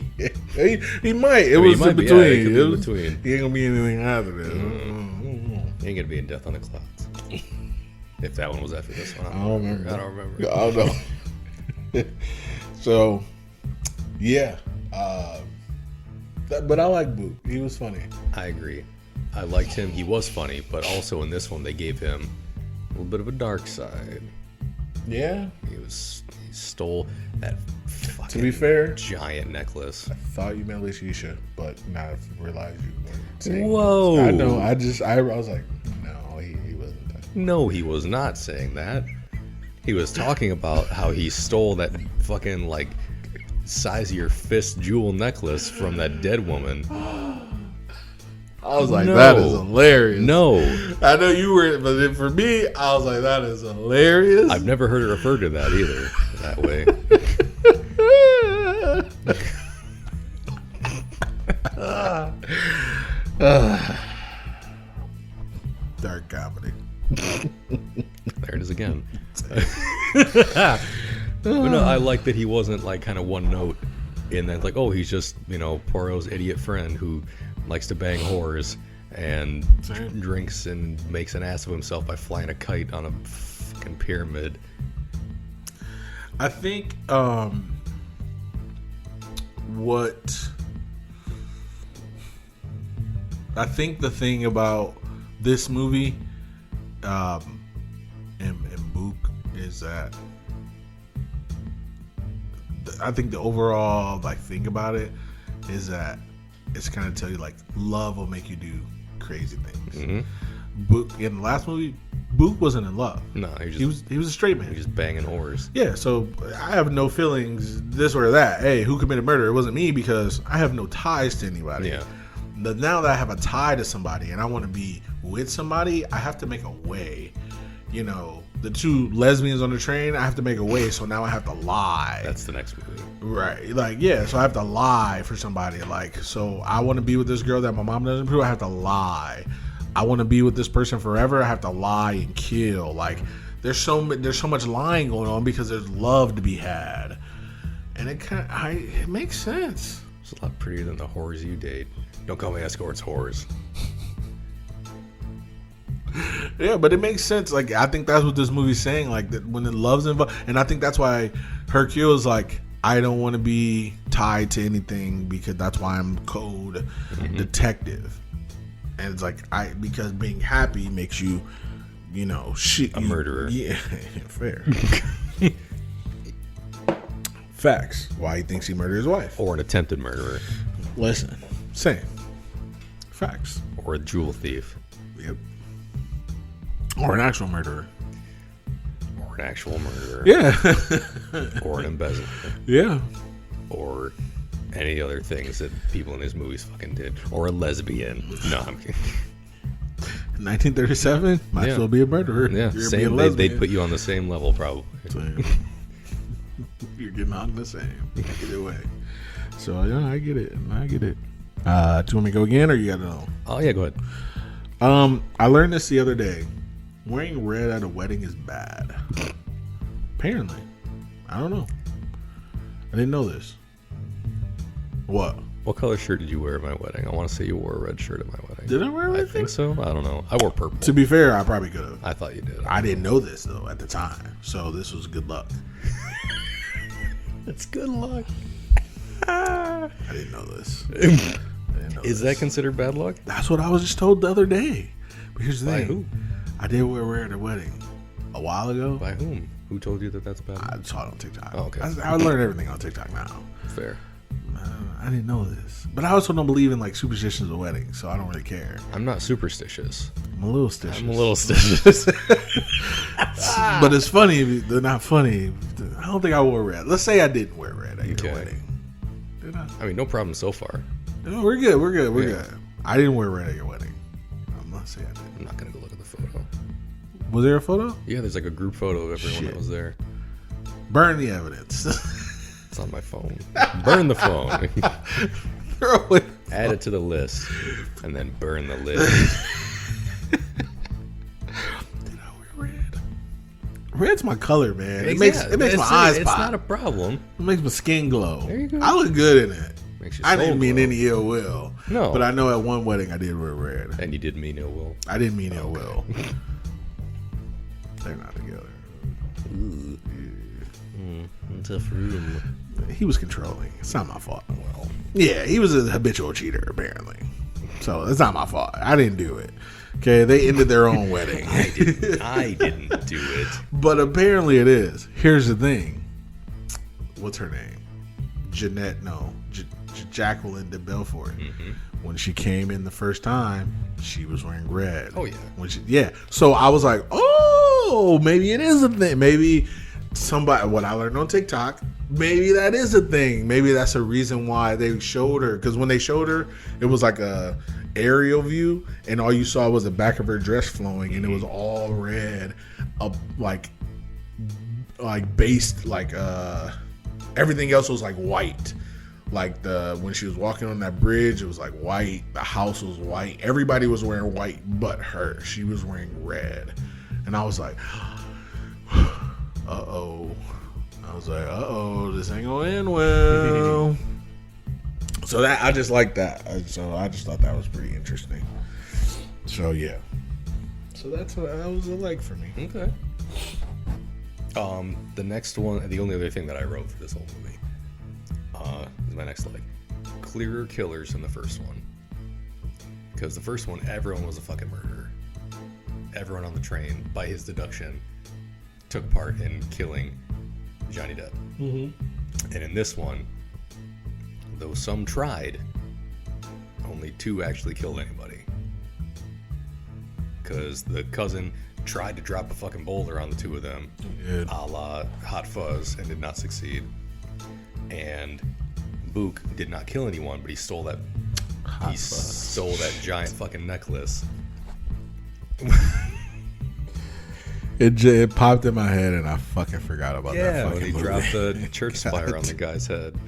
might. It was in between. Yeah, between. He ain't gonna be anything after this. He ain't gonna be in Death on the Clouds. If that one was after this one, I don't remember. I don't remember. I don't know. So yeah, but I like Book. He was funny. I agree. I liked him. He was funny, but also in this one they gave him a little bit of a dark side. Yeah. He stole that fucking, to be fair, giant necklace. I thought you meant Lishisha, but now I realized you were saying. Whoa. I know. I was like, no, he wasn't. No, he was not saying that. He was talking about how he stole that fucking, like, size of your fist jewel necklace from that dead woman. I was like, that is hilarious. No. I know you were, but then for me, I was like, that is hilarious. I've never heard it referred to that either, that way. Dark comedy. There it is again. But no, I like that he wasn't like kind of one note in that, like, oh, he's just, Poirot's idiot friend who likes to bang whores and drinks and makes an ass of himself by flying a kite on a fucking pyramid. I think the thing about this movie and Book is that I think the overall thing about it is that it's kind of tell you love will make you do crazy things. Mm-hmm. Book in the last movie, Book wasn't in love. No, he was a straight man. He was just banging whores. Yeah, so I have no feelings this or that. Hey, who committed murder? It wasn't me because I have no ties to anybody. Yeah. But now that I have a tie to somebody and I want to be with somebody, I have to make a way. The 2 lesbians on the train, I have to make a way, so now I have to lie. That's the next movie. Right. So I have to lie for somebody. So I want to be with this girl that my mom doesn't approve, I have to lie. I want to be with this person forever, I have to lie and kill. there's so much lying going on because there's love to be had, and it makes sense. It's a lot prettier than the whores you date. Don't call me escorts whores. Yeah, but it makes sense. Like, I think that's what this movie's saying. Like, that when the love's involved, and I think that's why Hercule is like, I don't want to be tied to anything because that's why I'm code detective. And it's like, because being happy makes you, a murderer. Yeah, fair. Facts. Why he thinks he murdered his wife, or an attempted murderer. Listen, same. Facts. Or a jewel thief. Yep. Or an actual murderer. Or an actual murderer. Yeah. Or an embezzler. Yeah. Or any other things that people in these movies fucking did. Or a lesbian. No, I'm kidding. 1937? Might as well be a murderer. Yeah, same. They'd put you on the same level, probably. Same. You're getting on the same. Either way. So, yeah, I get it. Do you want me to go again, or you got to know? Oh, yeah, go ahead. I learned this the other day. Wearing red at a wedding is bad. Apparently. I don't know. I didn't know this. What? What color shirt did you wear at my wedding? I want to say you wore a red shirt at my wedding. Did I wear a red shirt? I think so. I don't know. I wore purple. To be fair, I probably could have. I thought you did. I didn't know this, though, at the time. So this was good luck. It's good luck. I didn't know this. Is that considered bad luck? That's what I was just told the other day. But here's the By thing. who? I did wear red at a wedding a while ago. By whom? Who told you that that's bad luck? I saw it on TikTok. Oh, okay. I learned everything on TikTok now. Fair. I didn't know this. But I also don't believe in like superstitions of weddings, so I don't really care. I'm not superstitious. I'm a little stitious. I'm a little stitious. But it's funny. They're not funny. I don't think I wore red. Let's say I didn't wear red at your wedding. Did I? I mean, no problem so far. No, we're good. We're good. I didn't wear red at your wedding. I'm not saying I did. I'm not going to go look at the photo. Was there a photo? Yeah, there's like a group photo of everyone that was there. Burn the evidence. It's on my phone. Burn the phone. Throw it. Add it to the list. And then burn the list. Did I wear red? Red's my color, man. It makes my eyes pop. It's not a problem. It makes my skin glow. There you go. I look good in it. Makes your I soul didn't mean glow. any ill will. No. But I know at one wedding I did wear red. And you did mean ill will. I didn't mean ill will. They're not together. Ooh. Tough room. He was controlling. It's not my fault. Well, yeah, he was a habitual cheater, apparently. So it's not my fault. I didn't do it. Okay, they ended their own wedding. I didn't do it. But apparently it is. Here's the thing. What's her name? Jeanette, no. Jacqueline de Belfort. Mm-hmm. When she came in the first time, she was wearing red. Oh, yeah. So I was like, oh, maybe it is a thing. Maybe somebody, what I learned on TikTok, maybe that is a thing. Maybe that's a reason why they showed her. Because when they showed her, it was like a aerial view, and all you saw was the back of her dress flowing, and it was all red, like based, like everything else was like white. Like when she was walking on that bridge, it was like white. The house was white. Everybody was wearing white, but her. She was wearing red, and I was like, uh-oh. I was like, uh-oh, this ain't gonna end well. So that, I just like that. So I just thought that was pretty interesting. So yeah. So that was a like for me. Okay. The next one, the only other thing that I wrote for this whole movie, is my next like. Clearer killers than the first one. Because the first one, everyone was a fucking murderer. Everyone on the train, by his deduction, took part in killing Johnny Depp. Mm-hmm. And in this one, though some tried, only 2 actually killed anybody. Because the cousin tried to drop a fucking boulder on the 2 of them, a la Hot Fuzz, and did not succeed. And Book did not kill anyone, but he stole that. Stole that giant fucking necklace. It popped in my head, and I fucking forgot about that. Yeah, when he movie. dropped the church spire on the guy's head.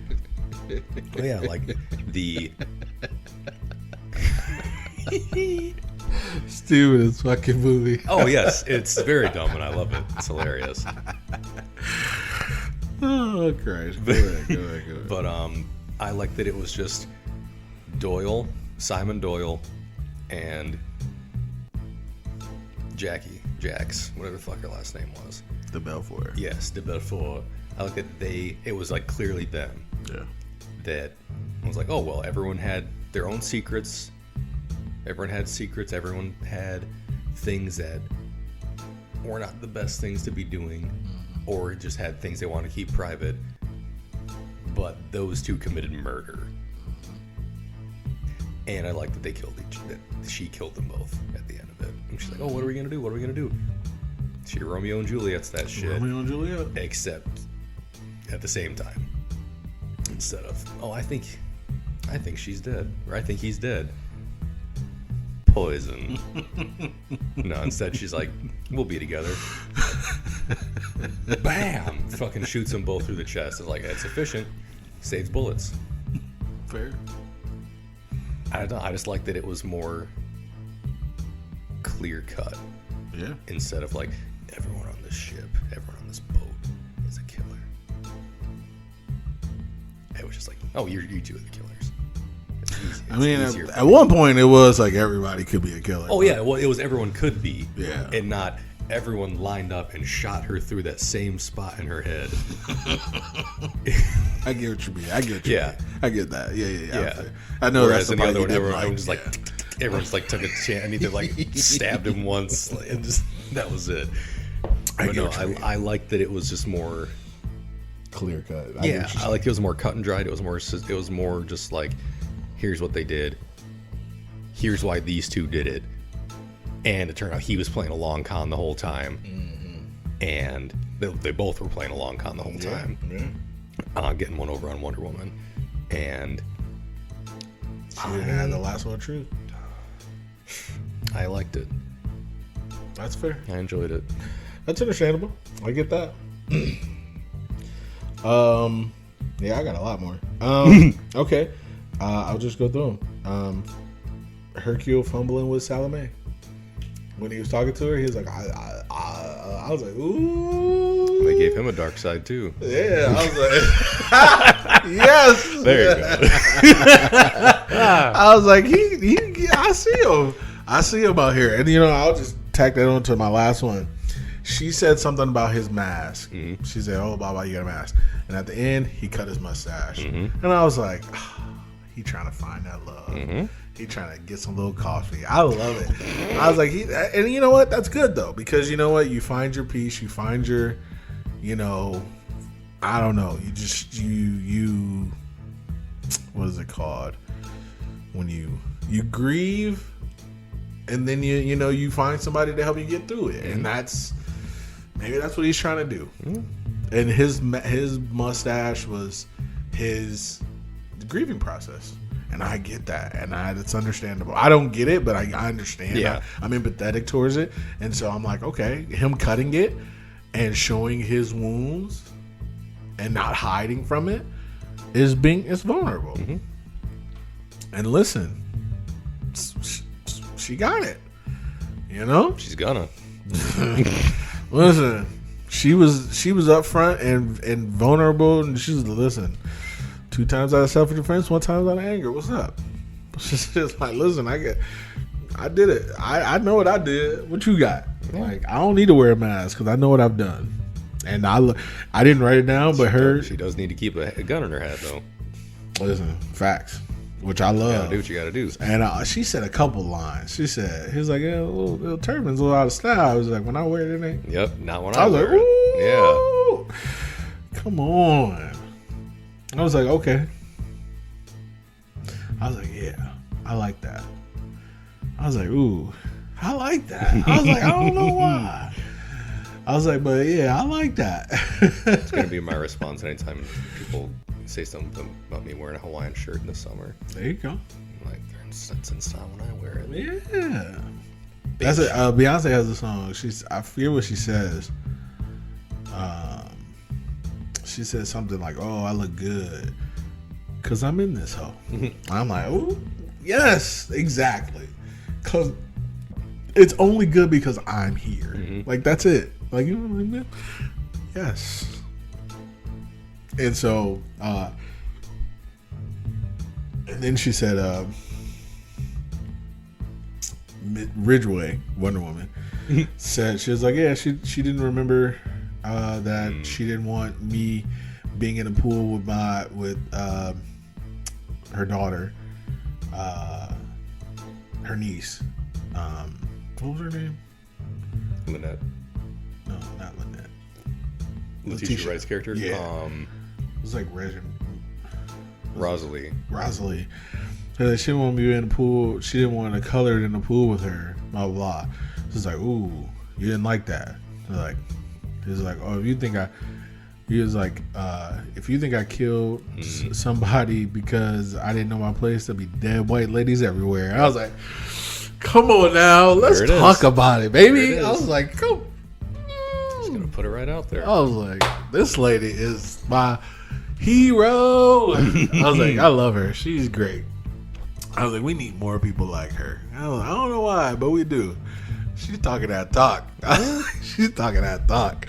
Oh, yeah, like the. Stupidest fucking movie. Oh yes, it's very dumb and I love it. It's hilarious. Oh Christ! Go ahead. But I like that it was just Doyle, Simon Doyle, and Jax, whatever the fuck her last name was. De Belfort. Yes, De Belfort. I like that it was like clearly them. Yeah. That was like, oh well, everyone had their own secrets. Everyone had secrets. Everyone had things that were not the best things to be doing, or just had things they want to keep private. But those two committed murder, and I like that that she killed them both at the end of it. And she's like, "Oh, what are we gonna do? What are we gonna do?" She Romeo and Juliet's that shit. Romeo and Juliet. Except at the same time, instead of, "Oh, I think she's dead," or "I think he's dead." Poison. No, instead she's like, "We'll be together." Bam! Fucking shoots them both through the chest. It's like, that's efficient. Saves bullets. Fair. I don't know. I just like that it was more clear cut. Yeah. Instead of like, everyone on this ship, everyone on this boat is a killer. It was just like, oh, you two are the killers. I mean, at one point it was like everybody could be a killer. Oh yeah, well it was everyone could be. Yeah. And not everyone lined up and shot her through that same spot in her head. I get what you mean. I get that. Yeah. I know. Whereas in the other one, everyone just like everyone's like took a chance and either like stabbed him once and just that was it. But no, I like that it was just more clear cut. I like it was more cut and dried. It was more just like, here's what they did. Here's why these two did it. And it turned out he was playing a long con the whole time. Mm-hmm. And they both were playing a long con the whole time. Yeah. Getting one over on Wonder Woman. And she had the last one true. I liked it. That's fair. I enjoyed it. That's understandable. I get that. Yeah, I got a lot more. Okay. I'll just go through them. Hercule fumbling with Salome. When he was talking to her, he was like, I was like, ooh. They gave him a dark side too. Yeah, I was like, yes. There you go. I was like, I see him out here. And I'll just tack that on to my last one. She said something about his mask. Mm-hmm. She said, oh, blah, you got a mask. And at the end, he cut his mustache. Mm-hmm. And I was like, he trying to find that love. Mm-hmm. He trying to get some little coffee. I love it. I was like, and you know what? That's good though, because you know what? You find your peace. You find your, I don't know. You just you. What is it called? When you grieve, and then you find somebody to help you get through it, and maybe that's what he's trying to do. Mm-hmm. And his mustache was his grieving process. And I get that, and it's understandable. I don't get it, but I understand. Yeah. I'm empathetic towards it, and so I'm like, okay, him cutting it and showing his wounds and not hiding from it is vulnerable. Mm-hmm. And listen, she got it. She's gonna. Listen, she was upfront and vulnerable, and she's listen. 2 times out of self-defense, 1 time out of anger. What's up? She's just like, listen, I did it. I know what I did. What you got? Yeah. Like, I don't need to wear a mask because I know what I've done. And I didn't write it down, but she does need to keep a gun in her head, though. Listen, facts, which I love. You gotta do what you gotta do. And she said a couple lines. He was like, yeah, little turban's a little out of style. I was like, when I wear it, it ain't. Yep, not when I wear it. Ooh, yeah. Come on. I was like, okay. I was like, yeah, I like that. I was like, ooh, I like that. I was like, I don't know why. I was like, but yeah, I like that. It's going to be my response anytime people say something about me wearing a Hawaiian shirt in the summer. There you go. I'm like, they're in sense and style when I wear it. Yeah. That's it. Beyonce has a song. I forget what she says. She said something like, oh, I look good because I'm in this hoe. I'm like, oh, yes, exactly. Because it's only good because I'm here. Mm-hmm. Like, that's it. Like, you know, yes. And so, and then she said, Ridgway, Wonder Woman, said, she was like, yeah, she didn't remember that she didn't want me being in a pool with her daughter, her niece. What was her name? Lynette. No, not Lynette. Letitia Wright's character? Yeah. It was like Rosalie. Rosalie. So she didn't want me in the pool. She didn't want to color it in the pool with her. Blah, blah, blah. So it's like, ooh, you didn't like that. Like, he was like, oh, if you think I killed somebody because I didn't know my place, there'll be dead white ladies everywhere. I was like, come on now, let's talk about it, baby. I was like, come. Just gonna put it right out there. I was like, this lady is my hero. I was like, I love her. She's great. I was like, we need more people like her. I don't know why, but we do. She's talking that talk. She's talking that talk.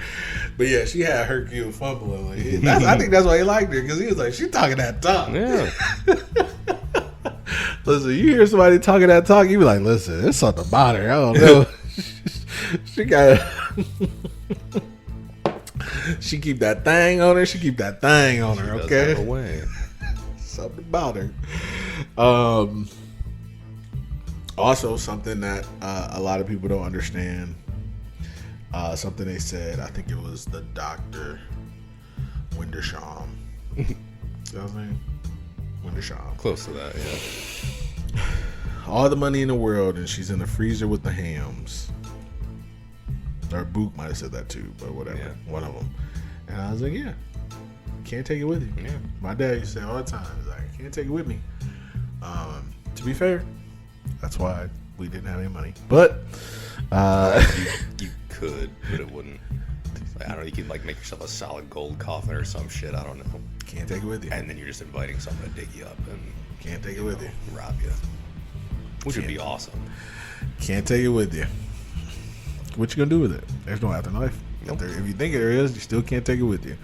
But yeah, she had Hercule fumbling. Like, I think that's why he liked her, because he was like, she's talking that talk. Yeah. Listen, you hear somebody talking that talk, you be like, listen, there's something about her. I don't know. She got she keep that thing on her. She keep that thing on her. She okay. does have a way. Something about her. Also, something that a lot of people don't understand. Something they said. I think it was the Dr. Windersham. Is that his name? Windersham. Close to that, yeah. All the money in the world, and she's in the freezer with the hams. Or Book might have said that too, but whatever. Yeah. One of them. And I was like, yeah, can't take it with you. Yeah. My dad used to say all the time, he's like, can't take it with me. To be fair, that's why we didn't have any money. But you could, but it wouldn't. Like, I don't know. You could like make yourself a solid gold coffin or some shit. I don't know. Can't take it with you. And then you're just inviting someone to dig you up and can't take it with you. Rob you, which would be awesome. Can't take it with you. What you gonna do with it? There's no afterlife. Nope. If you think there is, you still can't take it with you.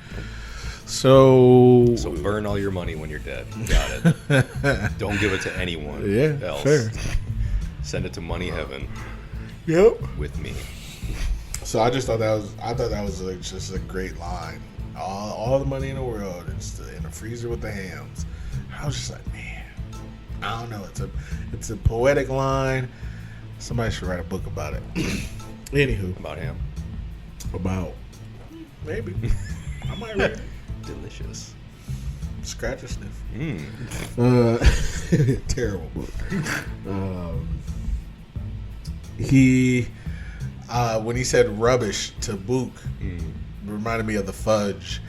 So burn all your money when you're dead. Got it. Don't give it to anyone else. Fair. Send it to money heaven. Yep. With me. So I just thought that was like just a great line. All the money in the world in a freezer with the hams. I was just like, man, I don't know. It's a poetic line. Somebody should write a book about it. Anywho, about him. About maybe I might read it. Delicious. Scratch a sniff. Terrible book. He when he said rubbish to Book, reminded me of the fudge.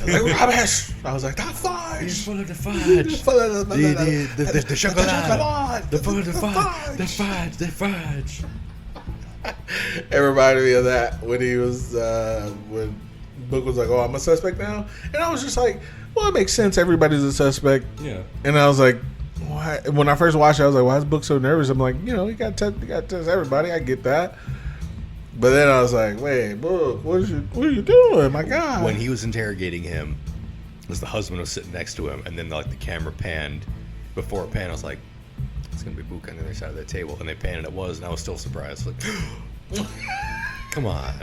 Like, rubbish. I was like, that fudge. He's full of the fudge. Full of the chocolate. The full of the fudge. The fudge. It reminded me of that when he was when Book was like, "Oh, I'm a suspect now," and I was just like, "Well, it makes sense. Everybody's a suspect." Yeah. And I was like, "Why?" When I first watched it, I was like, "Why is Book so nervous?" I'm like, you got to test everybody. I get that. But then I was like, "Wait, Book, what are you doing, my God?" When he was interrogating him, the husband was sitting next to him, and then like the camera panned. Before it panned, I was like, it's gonna be Book on the other side of that table, and they panned, and it was, and I was still surprised. Like, come on,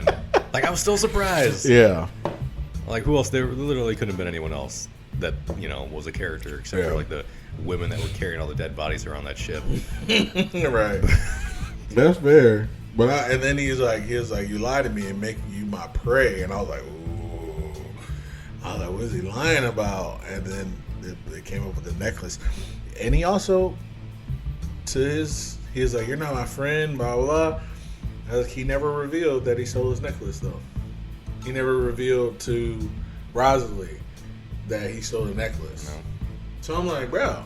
like I was still surprised. Yeah. Like who else? There literally couldn't have been anyone else that was a character except for like the women that were carrying all the dead bodies around that ship. Right. That's fair. But and then he was like, you lied to me and make you my prey, and I was like, ooh. I was like, what is he lying about? And then they came up with the necklace, and he also. He was like, you're not my friend, blah, blah, blah. He never revealed that he stole his necklace, though. He never revealed to Rosalie that he stole the necklace. No. So I'm like, bro,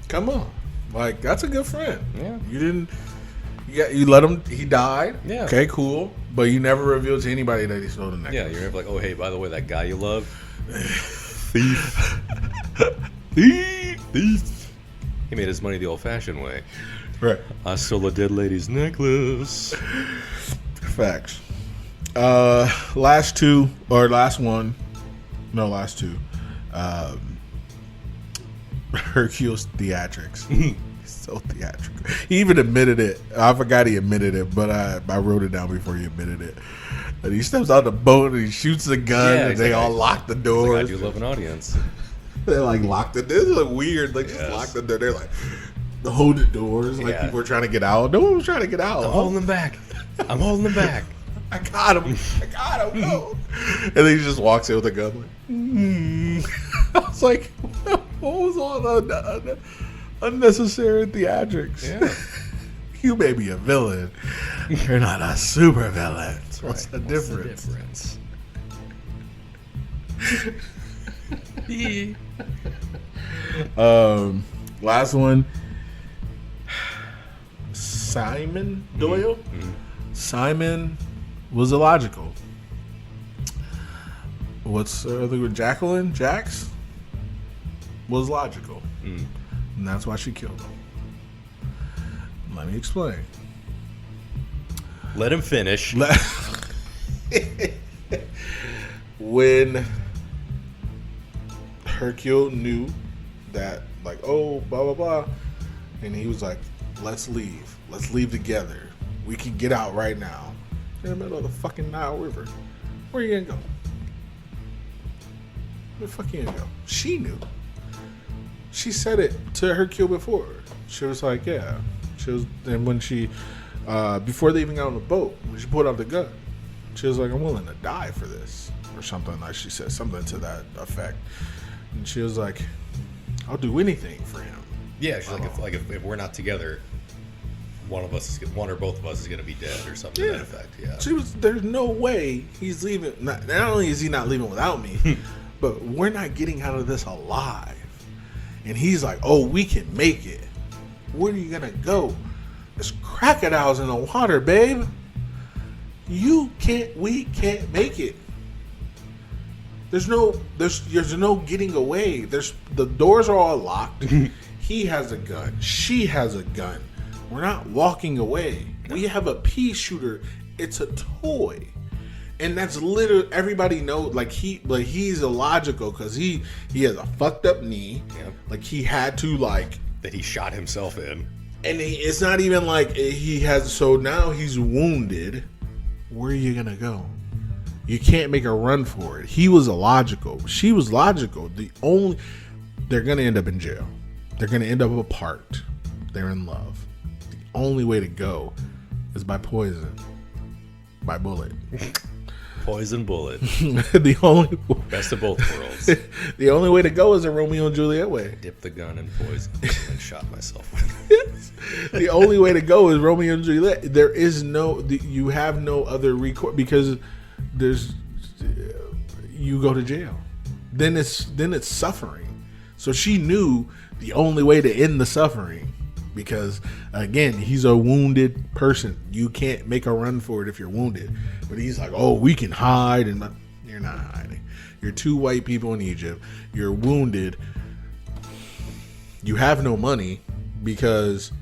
come on. Like, that's a good friend. Yeah. You let him, he died. Yeah. Okay, cool. But you never revealed to anybody that he stole the necklace. Yeah, you're never like, oh, hey, by the way, that guy you love, thief. Thief. He made his money the old-fashioned way. Right. I stole a dead lady's necklace. Facts. Last two. Hercule's theatrics. So theatrical. He even admitted it. I forgot he admitted it, but I wrote it down before he admitted it. And he steps out the boat and he shoots the gun, and they all lock the doors. I do love an audience. They like lock the doors. It's like weird. Like just lock the door. They're like hold the doors. Like people are trying to get out. No one was trying to get out. I'm holding them back. I'm holding them back. I got him. No. And then he just walks in with a gun. Like, I was like, what was all the unnecessary theatrics? Yeah. You may be a villain. You're not a super villain. What's the difference? Last one. Simon Doyle. Mm-hmm. Simon was illogical. What's the other one? Jacqueline? Jax? Was logical. Mm. And that's why she killed him. Let me explain. Let him finish. When Hercule knew that, like, oh, blah, blah, blah, and he was like, let's leave. Let's leave together. We can get out right now. In the middle of the fucking Nile River. Where are you gonna go? Where the fuck you gonna go? She knew. She said it to Hercule before. She was like, yeah. She was, and when she, before they even got on the boat, when she pulled out the gun, she was like, I'm willing to die for this. Or something like she said, something to that effect. And she was like, I'll do anything for him. Yeah, she's like, if we're not together, one or both of us is going to be dead or something to that effect. Yeah. She was, there's no way he's leaving. Not only is he not leaving without me, but we're not getting out of this alive. And he's like, oh, we can make it. Where are you going to go? There's crocodiles in the water, babe. We can't make it. There's no getting away. The doors are all locked. He has a gun. She has a gun. We're not walking away. We have a pea shooter. It's a toy. And that's literally, everybody knows, like he's illogical because he has a fucked up knee. Yep. Like he had to that he shot himself in. And it's not even like he has, so now he's wounded. Where are you going to go? You can't make a run for it. He was illogical. She was logical. They're going to end up in jail. They're going to end up apart. They're in love. The only way to go is by poison. By bullet. Poison bullet. The only best of both worlds. The only way to go is a Romeo and Juliet way. Dipped the gun in poison and shot myself with it. The only way to go is Romeo and Juliet. There is you have no other recourse because you go to jail. Then it's suffering. So she knew the only way to end the suffering. Because, again, he's a wounded person. You can't make a run for it if you're wounded. But he's like, oh, we can hide. And you're not hiding. You're two white people in Egypt. You're wounded. You have no money because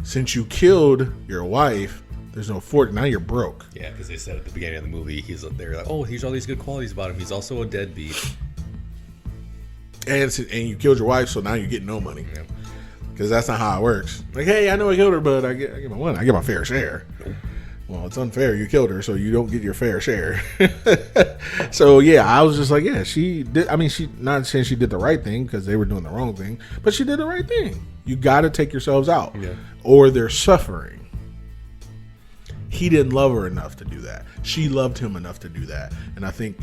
since you killed your wife, there's no fortune. Now you're broke. Yeah, because they said at the beginning of the movie, they're like, oh, here's all these good qualities about him. He's also a deadbeat. And you killed your wife, so now you get no money. Yeah. Because that's not how it works. Like, hey, I know I killed her, but I get my money. I get my fair share. Well, it's unfair. You killed her, so you don't get your fair share. So, yeah, I was just like, yeah, she did. I mean, she not saying she did the right thing because they were doing the wrong thing, but she did the right thing. You got to take yourselves out, or they're suffering. He didn't love her enough to do that. She loved him enough to do that. And I think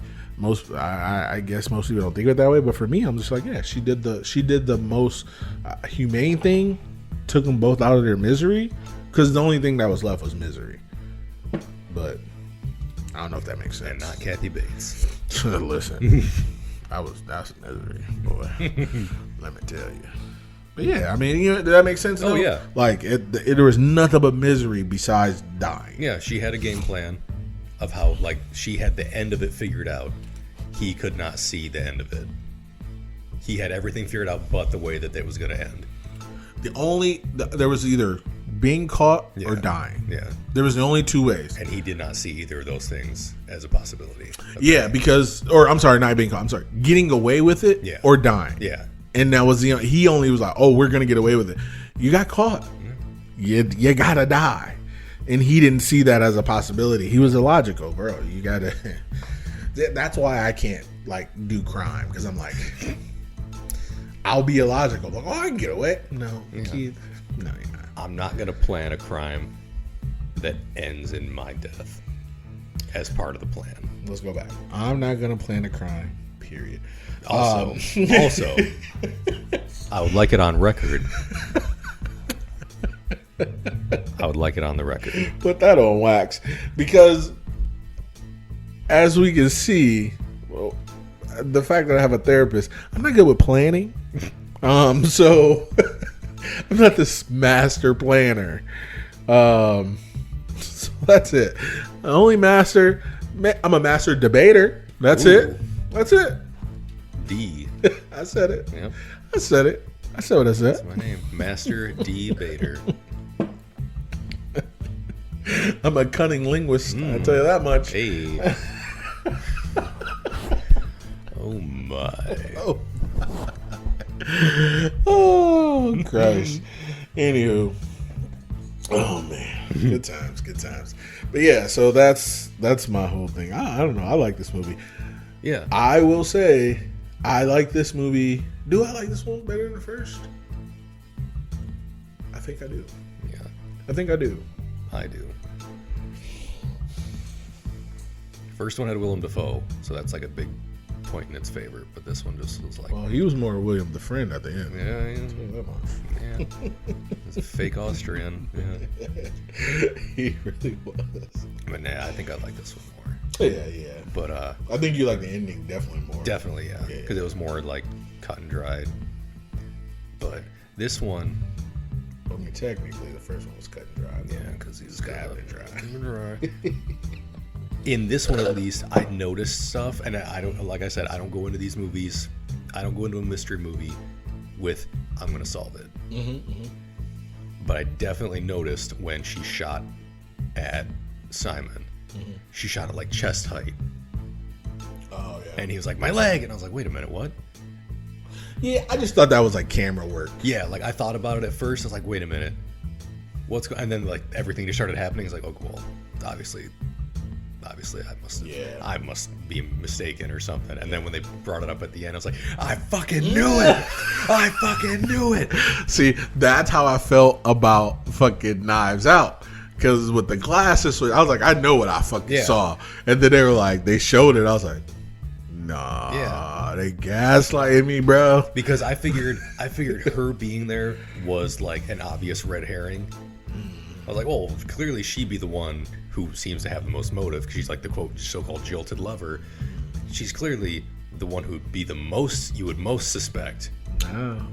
I guess most people don't think of it that way, but for me, I'm just like, yeah, she did the most humane thing, took them both out of their misery, because the only thing that was left was misery. But I don't know if that makes sense. And not Kathy Bates. Listen, that's misery, boy. Let me tell you. But yeah, I mean, did that make sense? Oh, yeah. Like there was nothing but misery besides dying. Yeah, she had a game plan of how, like, she had the end of it figured out. He could not see the end of it. He had everything figured out but the way that it was going to end. There was either being caught or dying. Yeah. There was the only two ways. And he did not see either of those things as a possibility. Okay. Yeah, because, or I'm sorry, not being caught. I'm sorry, getting away with it or dying. Yeah. And that was he only was like, oh, we're going to get away with it. You got caught. You got to die. And he didn't see that as a possibility. He was illogical, bro. You got to. That's why I can't like do crime, because I'm like, I'll be illogical. Like, oh, I can get away. No, Keith. No, you're not. I'm not going to plan a crime that ends in my death as part of the plan. Let's go back. I'm not going to plan a crime, period. Also, I would like it on record. I would like it on the record. Put that on wax. Because as we can see, well, the fact that I have a therapist, I'm not good with planning. So I'm not this master planner. So that's it. The only master, I'm a master debater. That's it. That's it. D. I said it. Yep. I said it. I said what I said. That's my name. Master Debater. I'm a cunning linguist. I'll tell you that much. Hey. Oh my. Oh. Oh Christ. Anywho. Oh man. Good times, good times. But yeah, so that's my whole thing. I don't know. I like this movie. Yeah. I will say I like this movie. Do I like this one better than the first? I think I do. Yeah. I think I do. I do. First one had Willem Dafoe, so that's like a big point in its favor. But this one just was like, well, he was more William the Friend at the end. Yeah. He's a fake Austrian. Yeah. He really was. But nah, I think I like this one more. Yeah. But I think you like the ending definitely more. Definitely, yeah, because it was more like cut and dried. But this one, I mean, technically, the first one was cut and dry. Yeah, because he's stabbed and dry. In this one, at least, I noticed stuff, and I don't. Like I said, I don't go into these movies. I don't go into a mystery movie with I'm going to solve it. But I definitely noticed when she shot at Simon, she shot at like chest height. Oh yeah. And he was like, my leg, and I was like, wait a minute, what? Yeah, I just thought that was like camera work. Yeah, like I thought about it at first. I was like, wait a minute, what's going? And then like everything just started happening. It's like, oh well, obviously, I must be mistaken or something. And then when they brought it up at the end, I was like, I fucking knew it. I fucking knew it. See, that's how I felt about fucking Knives Out. Because with the glasses, I was like, I know what I fucking saw. And then they were like, they showed it. I was like, nah, they gaslighting me, bro. Because I figured her being there was like an obvious red herring. I was like, well, clearly she'd be the one who seems to have the most motive, because she's like the quote so-called jilted lover. She's clearly the one who would be the most you would most suspect. Oh,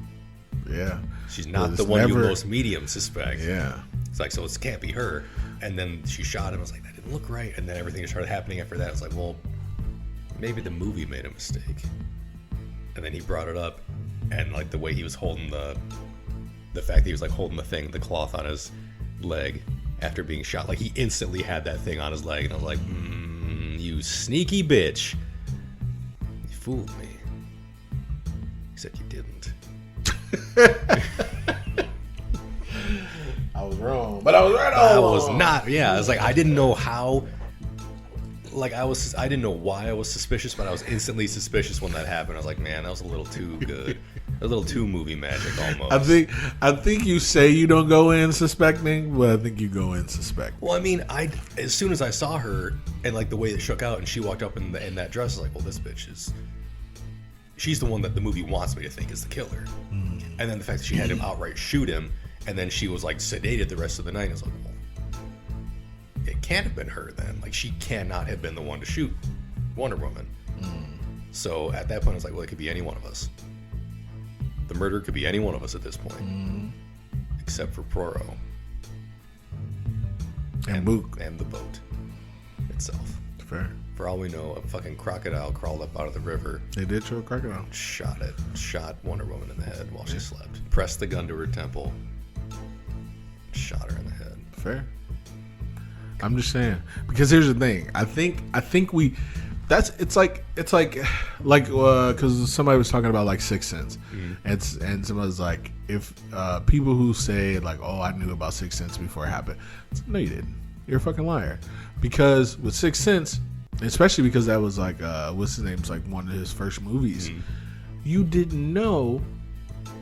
yeah. She's not the one you most medium suspect. Yeah. It's like, so it can't be her. And then she shot him. I was like, that didn't look right. And then everything started happening after that. I was like, well, maybe the movie made a mistake. And then he brought it up, and like the way he was holding the fact that he was like holding the cloth on his leg after being shot, like he instantly had that thing on his leg, and I was like, you sneaky bitch, you fooled me. He said you didn't. I was wrong, but I was right all along. I was not. Yeah, I was like, I didn't know how. Like I didn't know why I was suspicious, but I was instantly suspicious when that happened. I was like, man, that was a little too good, a little too movie magic almost. I think you say you don't go in suspecting, but I think you go in suspecting. Well, I mean, as soon as I saw her and like the way it shook out, and she walked up in that dress, I was like, well, this bitch she's the one that the movie wants me to think is the killer. And then the fact that she had him outright shoot him, and then she was like sedated the rest of the night, I was like, well, it can't have been her then. Like, she cannot have been the one to shoot Wonder Woman. So at that point, I was like, well, it could be any one of us. The murder could be any one of us at this point, except for Poirot and Mook and the boat itself. Fair. For all we know, a fucking crocodile crawled up out of the river. They did show a crocodile. Shot Wonder Woman in the head while she slept. Pressed the gun to her temple. shot her in the head. Fair. I'm just saying, because here's the thing. I think we. It's like because somebody was talking about like Sixth Sense, and somebody's like, if people who say like, oh, I knew about Sixth Sense before it happened, no, you didn't. You're a fucking liar. Because with Sixth Sense, especially because that was like what's his name's like one of his first movies, you didn't know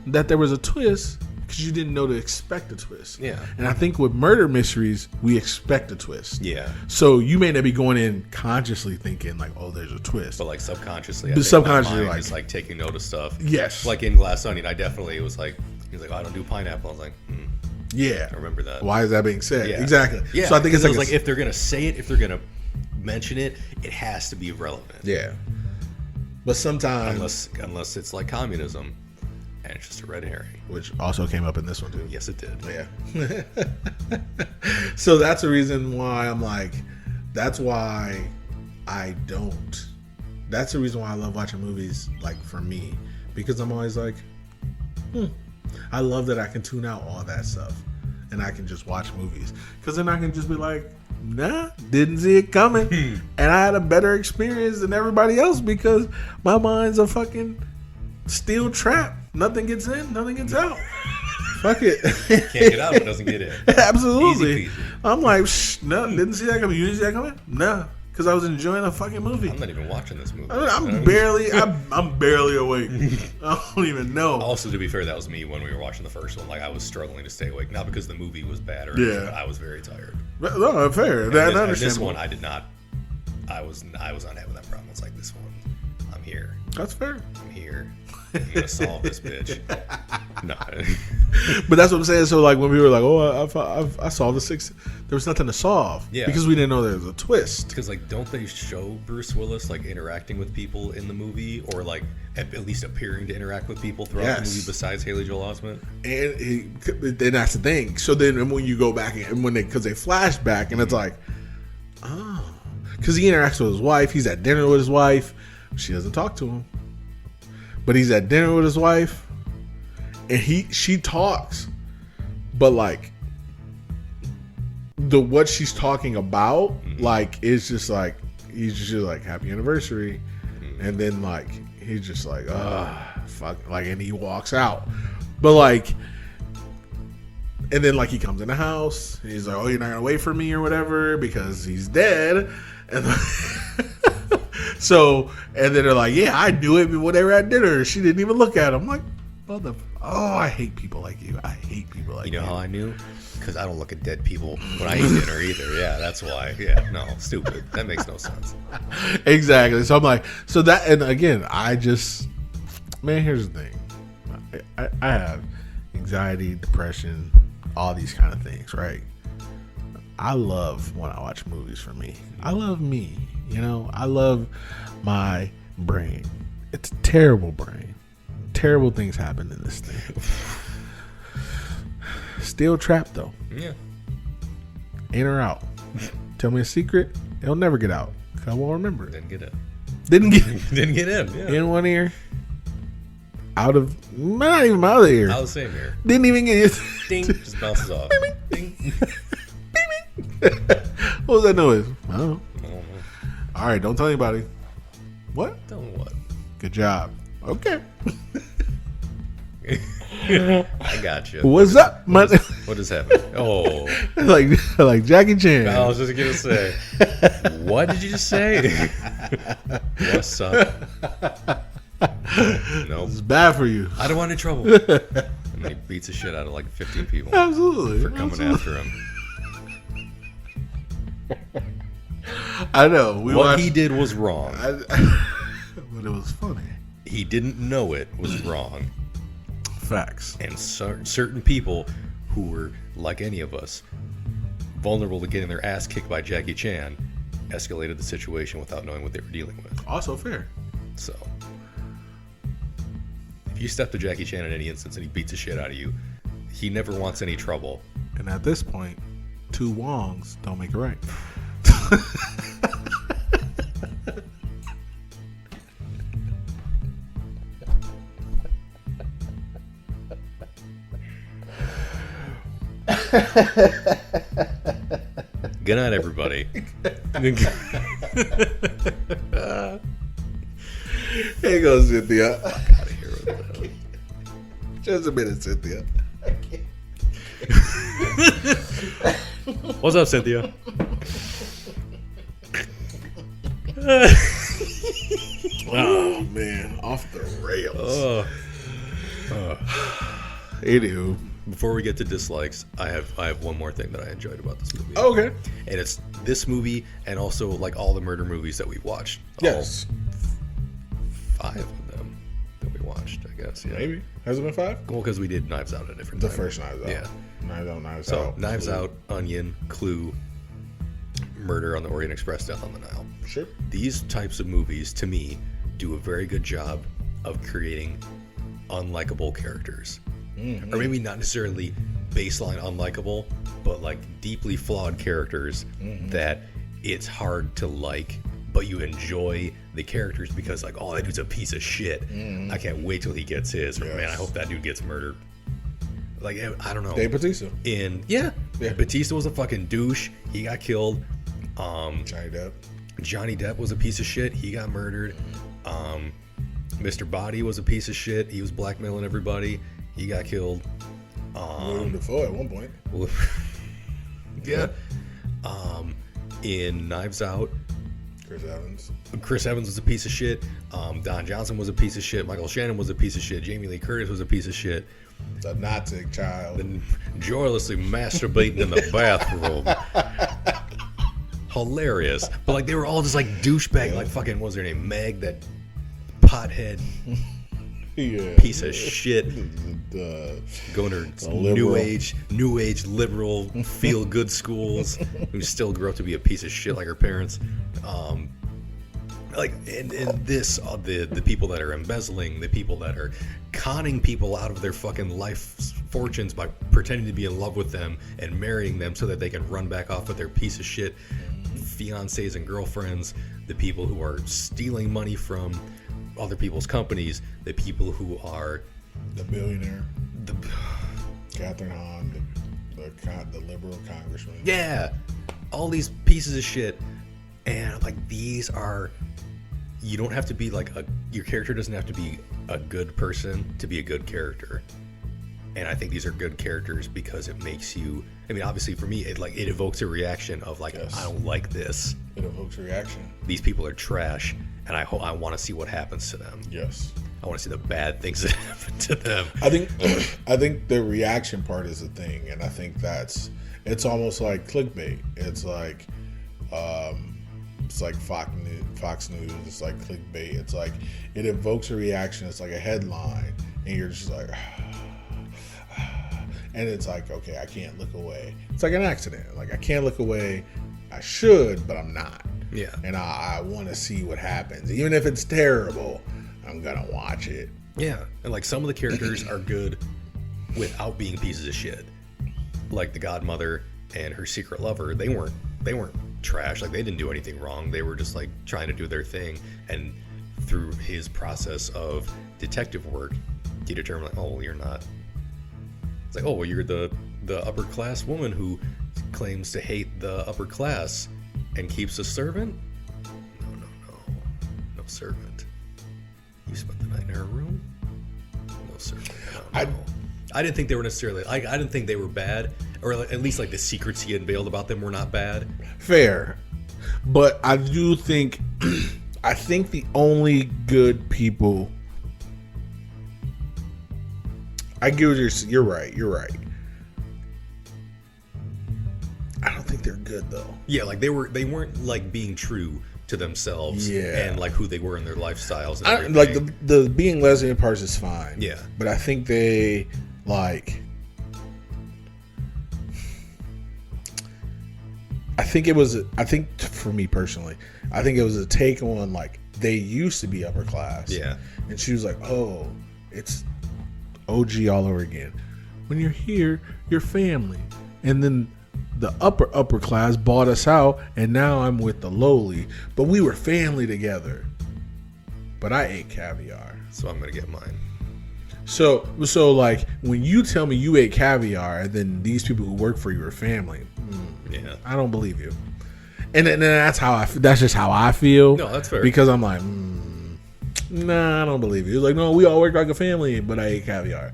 that there was a twist. Because you didn't know to expect a twist. Yeah. And I think with murder mysteries, we expect a twist. Yeah. So you may not be going in consciously thinking like, oh, there's a twist. But like subconsciously, like just like taking note of stuff. Yes. Like in Glass Onion, I definitely was like, he was like, oh, I don't do pineapple. I was like, yeah. I remember that. Why is that being said? Yeah. Exactly. Yeah. So I think it's like if they're gonna say it, if they're gonna mention it, it has to be relevant. Yeah. But sometimes, unless it's like communism. And it's just a red herring. Which also came up in this one, too. Yes, it did. Yeah. So that's the reason why I'm like, that's why I don't. That's the reason why I love watching movies, like, for me. Because I'm always like, I love that I can tune out all that stuff. And I can just watch movies. Because then I can just be like, nah, didn't see it coming. And I had a better experience than everybody else because my mind's a fucking steel trap. Nothing gets in, nothing gets out. Fuck it. Can't get out if it doesn't get in. Absolutely. Easy peasy. I'm like, no, didn't see that coming. You didn't see that coming? No. Because I was enjoying a fucking movie. I'm not even watching this movie. I'm barely awake. I don't even know. Also, to be fair, that was me when we were watching the first one. Like, I was struggling to stay awake. Not because the movie was bad or anything, but I was very tired. No, fair. And this one, I did not. I was not having that problem. It's like, this one, I'm here. That's fair. I'm here. I'm gonna solve this bitch. No, but that's what I'm saying. So like when we were like, oh, I solved the six, there was nothing to solve. Yeah, because we didn't know there was a twist. Because like, don't they show Bruce Willis like interacting with people in the movie, or like at least appearing to interact with people throughout the movie besides Haley Joel Osment? And then that's the thing. So then when you go back and because they flash back and it's like, oh, because he interacts with his wife. He's at dinner with his wife. She doesn't talk to him. But he's at dinner with his wife, and she talks, but like what she's talking about, like it's just like he's just like happy anniversary, and then like he's just like fuck, like, and he walks out, but like, and then like he comes in the house, and he's like, oh, you're not gonna wait for me or whatever because he's dead, and. So, and then they're like, yeah, I knew it when they were at dinner. She didn't even look at him. I'm like, I hate people like you. I hate people like you. You know how I knew? Because I don't look at dead people when I eat dinner either. Yeah, that's why. Yeah, no, stupid. That makes no sense. Exactly. So I'm like, so that, and again, man, here's the thing. I have anxiety, depression, all these kind of things, right? I love when I watch movies for me. I love me. You know, I love my brain. It's a terrible brain. Terrible things happen in this thing. Still trapped though. Yeah. In or out. Tell me a secret. It'll never get out. I won't remember it. Didn't get in. Didn't get in. Yeah. In one ear. Out of, not even my other ear. Out of the same ear. Didn't even get it. Ding. Just bounces off. Ding. What was that noise? I don't know. All right, don't tell anybody. What? Tell them what? Good job. Okay. I got you. What's up? What is happening? Oh, like Jackie Chan. I was just gonna say. What did you just say? What's up? Nope. It's bad for you. I don't want any trouble. And then he beats the shit out of like 15 people. Absolutely. For coming after him. I know. What he did was wrong. But it was funny. He didn't know it was wrong. Facts. And certain people who were, like any of us, vulnerable to getting their ass kicked by Jackie Chan, escalated the situation without knowing what they were dealing with. Also fair. So, if you step to Jackie Chan in any instance and he beats the shit out of you, he never wants any trouble. And at this point, two Wongs don't make it right. Good night, everybody. Here goes Cynthia. Fuck out of here with that. Just a minute, Cynthia. What's up, Cynthia? Oh man, off the rails. Anywho, before we get to dislikes, I have one more thing that I enjoyed about this movie. Okay. And it's this movie and also like all the murder movies that we watched. Yes. All 5 of them that we watched, I guess. Yeah. Maybe. Has it been 5? Well, because we did Knives Out at a different The time. first Knives Out. Yeah. Knives So Out. Knives Out, Onion, Clue, Murder on the Orient Express, Death on the Nile. Sure. These types of movies, to me, do a very good job of creating unlikable characters. Mm-hmm. Or maybe not necessarily baseline unlikable, but like deeply flawed characters that it's hard to like, but you enjoy the characters because like, oh, that dude's a piece of shit. I can't wait till he gets his. Or, man, I hope that dude gets murdered. Like, I don't know. Dave Bautista. Yeah. Bautista was a fucking douche. He got killed. Johnny Depp was a piece of shit. He got murdered. Mr. Body was a piece of shit. He was blackmailing everybody. He got killed. William Dafoe at one point. Yeah. In Knives Out, Chris Evans was a piece of shit. Don Johnson was a piece of shit. Michael Shannon was a piece of shit. Jamie Lee Curtis was a piece of shit. It's a Nazi child. And joylessly masturbating in the bathroom. Hilarious. But like they were all just like douchebag, like fucking, what was her name? Meg, that pothead piece of shit. Going to new age liberal feel good schools who still grew up to be a piece of shit like her parents. Like and this the people that are embezzling, the people that are conning people out of their fucking life fortunes by pretending to be in love with them and marrying them so that they can run back off with their piece of shit fiancés and girlfriends, the people who are stealing money from other people's companies, the people who are the billionaire, Catherine Hahn, the liberal congressman. Yeah, all these pieces of shit, and like these are. You don't have to be like your character doesn't have to be a good person to be a good character. And I think these are good characters because it makes you, I mean, obviously for me, it evokes a reaction of like, I don't like this. It evokes a reaction. These people are trash, and I want to see what happens to them. Yes. I want to see the bad things that happen to them. I think the reaction part is the thing, and I think it's almost like clickbait. It's like Fox News. It's like clickbait. It's like it evokes a reaction. It's like a headline, and you're just like, and it's like, okay, I can't look away. It's like an accident. Like I can't look away. I should, but I'm not. Yeah. And I want to see what happens, even if it's terrible. I'm gonna watch it. Yeah, and like some of the characters are good without being pieces of shit. Like the godmother and her secret lover, they weren't trash. Like they didn't do anything wrong. They were just like trying to do their thing. And through his process of detective work, he determined like, oh, well, you're not. It's like, oh, well, you're the upper class woman who claims to hate the upper class and keeps a servant. No servant. You spent the night in her room? No servant. I didn't think they were necessarily. I didn't think they were bad, or at least like the secrets he unveiled about them were not bad. Fair, but I do think, I think the only good people. I get what you're right. You're right. I don't think they're good though. Yeah, like they weren't like being true to themselves. Yeah. And like who they were in their lifestyles. And everything. Like the being lesbian parts is fine. Yeah, but I think they like. I think for me personally, I think it was a take on like they used to be upper class. Yeah. And she was like, oh, it's OG all over again. When you're here, you're family. And then the upper class bought us out, and now I'm with the lowly. But we were family together. But I ate caviar. So I'm going to get mine. So like when you tell me you ate caviar and then these people who work for you are family, Yeah. I don't believe you. And that's just how I feel. No, that's fair. Because I'm like, nah, I don't believe you. He's like, no, we all work like a family, but I ate caviar.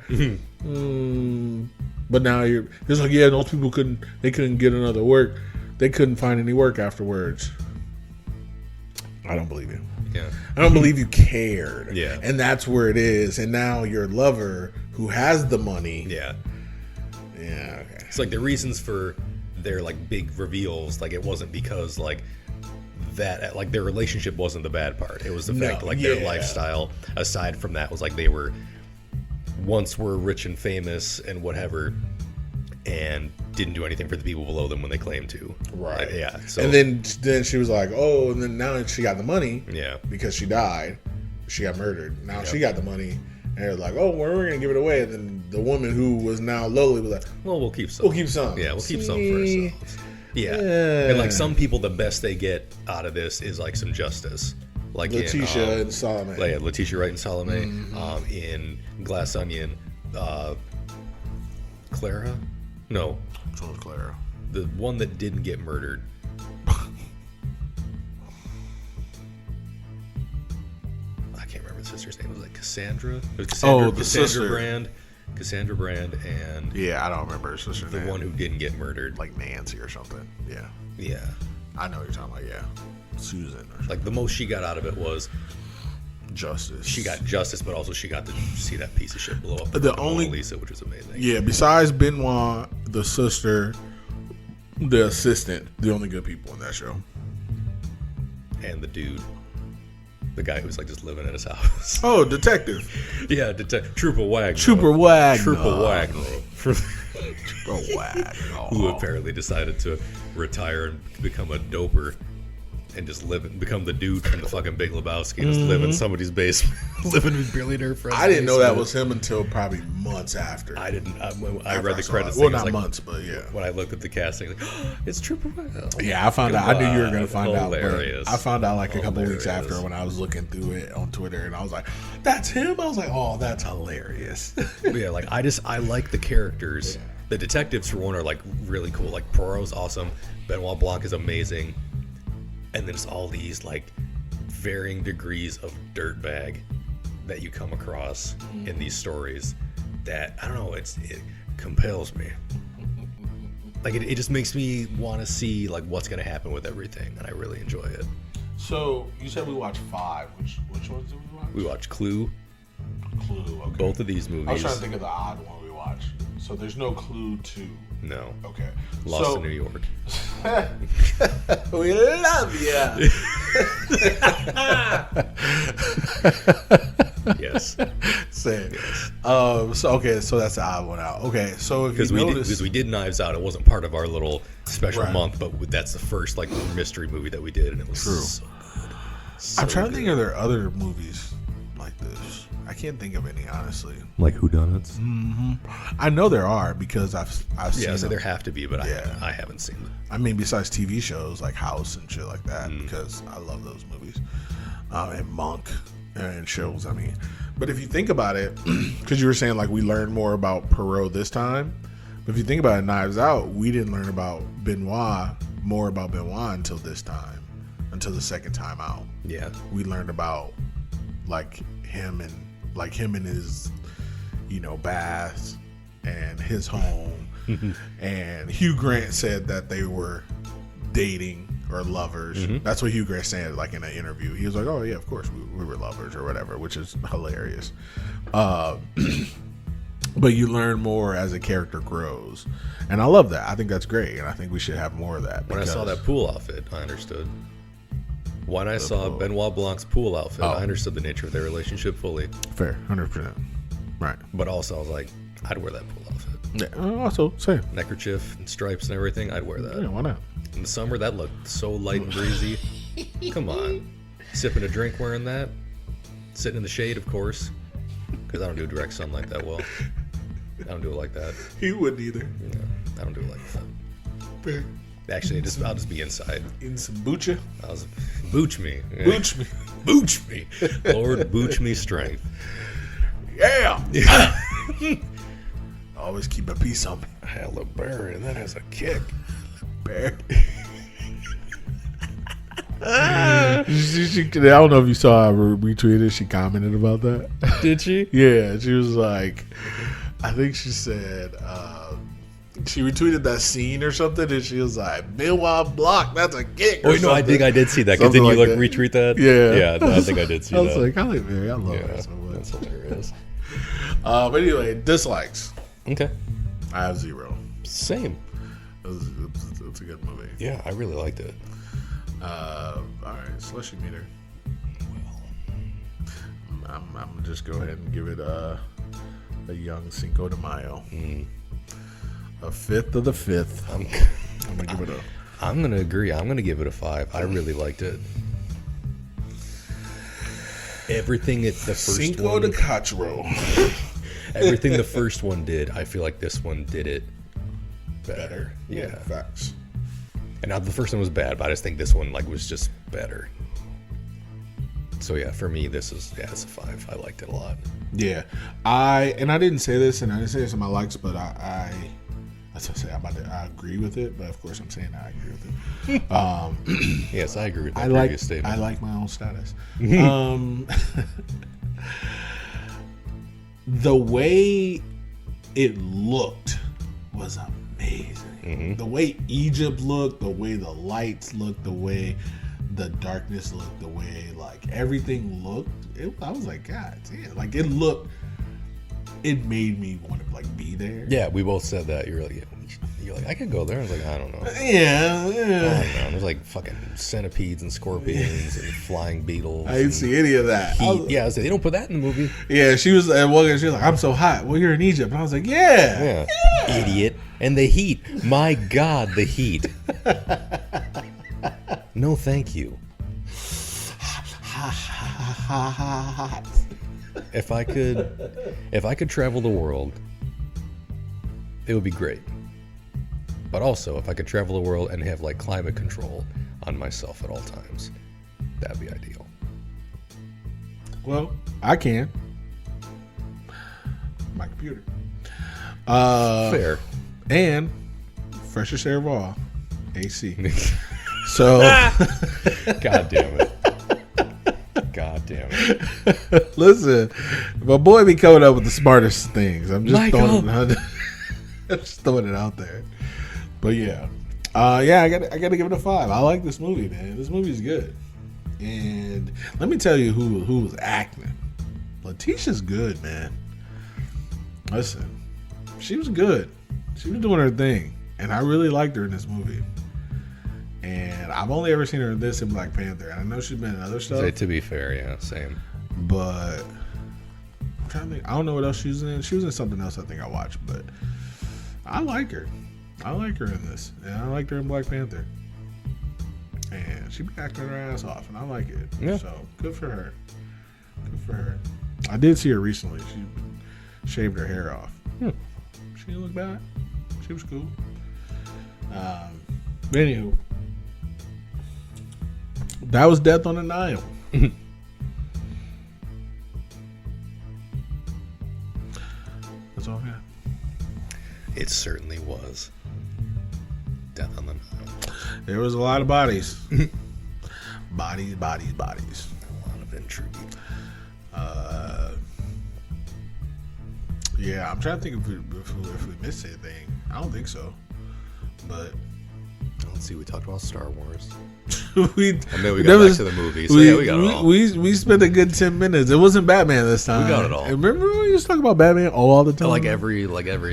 But now it's like, yeah, those people couldn't get another work. They couldn't find any work afterwards. I don't believe you. Yeah. I don't believe you cared. Yeah. And that's where it is. And now your lover who has the money. Yeah. Yeah, okay. It's like the reasons for their like big reveals, like it wasn't because like that, like their relationship wasn't the bad part. It was the fact that like their lifestyle, aside from that, was like they were rich and famous and whatever, and didn't do anything for the people below them when they claimed to. Right. Yeah. So, and then she was like, oh, and then now she got the money. Yeah. Because she died. She got murdered. Now she got the money. And they're like, oh, we're going to give it away. And then the woman who was now lowly was like, well, we'll keep some. We'll keep some. Yeah, we'll keep some for ourselves. Yeah. And like some people, the best they get out of this is like some justice. Like Letitia and Salome. Like Letitia Wright and Salome. In Glass Onion, Clara? No. Which one was Clara? The one that didn't get murdered. I can't remember the sister's name. It was like Cassandra? It was Cassandra, the sister. Cassandra Brand and Yeah, I don't remember her sister's the name. one who didn't get murdered. Like Nancy or something. Yeah. Yeah. I know what you're talking about, yeah. Susan or something. Like the most she got out of it was Justice. she got justice, but also she got to see that piece of shit blow up. The only Mona Lisa, which was amazing. Yeah, besides Benoit, the sister, the assistant, the only good people in that show. And the dude, the guy who's like just living at his house. Oh, detective. Yeah, Trooper Wagner. Trooper Wagner. Trooper Wagner. Trooper Wagner. Who apparently decided to retire and become a doper and just become the dude from the fucking Big Lebowski and just live in somebody's basement, living with billionaire friends. I didn't know that was him until probably months after. I didn't. I read the credits. Well, not months, but yeah. When I looked at the casting, like, oh, it's Trooper Wagner. Yeah, I found out. I knew you were going to find Hilarious. out. But I found out like a couple weeks after when I was looking through it on Twitter, and I was like, "That's him." I was like, "Oh, that's hilarious." Yeah, like I like the characters. Yeah. The detectives for one are like really cool. Like Poirot's awesome. Benoit Blanc is amazing. And then it's all these like varying degrees of dirtbag that you come across in these stories that, I don't know, it compels me. Like it just makes me want to see like what's going to happen with everything, and I really enjoy it. So you said we watched 5. Which ones did we watch? We watched Clue. Clue, okay. Both of these movies. I was trying to think of the odd one we watched. So there's no Clue 2. No. Okay. Lost in New York. We love you. Yes. Same. Yes. So that's the odd one out. Okay. So if because we did Knives Out, it wasn't part of our little special month, but that's the first like mystery movie that we did, and it was so good. I'm trying to think, are there other movies like this? I can't think of any, honestly. Like whodunits? Mm-hmm. I know there are because I've seen so them. there have to be, but I haven't seen them. I mean, besides TV shows like House and shit like that, because I love those movies. And Monk and shows, I mean. But if you think about it, because you were saying like we learned more about Pirot this time, but if you think about it, Knives Out, we didn't learn more about Benoit until this time, until the second time out. Yeah. We learned about like him and his, bath and his home. And Hugh Grant said that they were dating or lovers. That's what Hugh Grant said, like in an interview. He was like, "Oh yeah, of course we were lovers or whatever," which is hilarious. But you learn more as a character grows, and I love that. I think that's great, and I think we should have more of that. When I saw that pool outfit, I understood. When I saw Benoit Blanc's pool outfit, I understood the nature of their relationship fully. Fair, 100%. Right. But also, I was like, I'd wear that pool outfit. Yeah, also, same. Neckerchief and stripes and everything, I'd wear that. Yeah, why not? In the summer, that looked so light and breezy. Come on. Sipping a drink wearing that. Sitting in the shade, of course. Because I don't do direct sunlight that well. I don't do it like that. He wouldn't either. No, I don't do it like that. Fair. Actually, I'll just be inside. In some boocha? Booch me. Booch me. Booch me. Lord, booch me strength. Yeah. Always keep a piece on me. Halle Berry, and that has a kick. Bear. I don't know if you saw I retweeted. She commented about that. Did she? Yeah, she was like, I think she said, she retweeted that scene or something, and she was like, "Meanwhile, block, that's a kick." Oh, no, I think I did see that. Because then you like retweet that? Yeah. Yeah, no, I think I did see that. I was like, Halle Berry, I love her so much. That's hilarious. But anyway, dislikes. Okay. I have 0. Same. It's a good movie. Yeah, I really liked it. All right, Slushie Meter. Well, I'm gonna just go ahead and give it a young Cinco de Mayo. A fifth of the fifth. I'm gonna give it a. I'm gonna agree. I'm gonna give it a 5. I really liked it. Everything the first Cinco one. de Cachorro. Everything the first one did, I feel like this one did it better. Yeah. Facts. And now the first one was bad, but I just think this one was just better. So yeah, for me, it's a 5. I liked it a lot. Yeah, I didn't say this, and I didn't say this in my likes, but I agree with it. But of course, I'm saying I agree with it. Yes, I agree with that previous statement. I like my own status. The way it looked was amazing. Mm-hmm. The way Egypt looked, the way the lights looked, the way the darkness looked, the way everything looked. I was like, God damn! It made me want to be there. Yeah, we both said that. You're like, I could go there. I was like, I don't know. Yeah. I don't know. There's fucking centipedes and scorpions and flying beetles. I didn't see any of that. I was like, they don't put that in the movie. Yeah, she was like, I'm so hot. Well, you're in Egypt. And I was like, yeah. Idiot. And the heat. My God, the heat. No, thank you. If I could travel the world, it would be great. But also, if I could travel the world and have climate control on myself at all times, that'd be ideal. Well, I can. My computer. Fair. And freshest air of all, AC. So, God damn it. Listen, my boy be coming up with the smartest things. I'm just throwing it out there. But yeah, I gotta give it a 5. I like this movie, man. This movie's good. And let me tell you who was acting. Letitia's good, man. Listen, she was good. She was doing her thing, and I really liked her in this movie. And I've only ever seen her in this and Black Panther. And I know she's been in other stuff. To be fair, yeah, same. But I'm trying to think. I don't know what else she was in. She was in something else I think I watched. But I like her. I like her in this. And I liked her in Black Panther. And she be acting her ass off. And I like it. Yeah. So good for her. Good for her. I did see her recently. She shaved her hair off. She didn't look bad. She was cool. But anywho. That was Death on the Nile. That's all I got. It certainly was. Death on the Nile. There was a lot of bodies. bodies. A lot of intrigue. Yeah, I'm trying to think if we missed anything. I don't think so. But let's see. We talked about Star Wars. we got back to the movie. So we got it all. We spent a good 10 minutes. It wasn't Batman this time. We got it all. Remember when we used to talk about Batman all the time? Every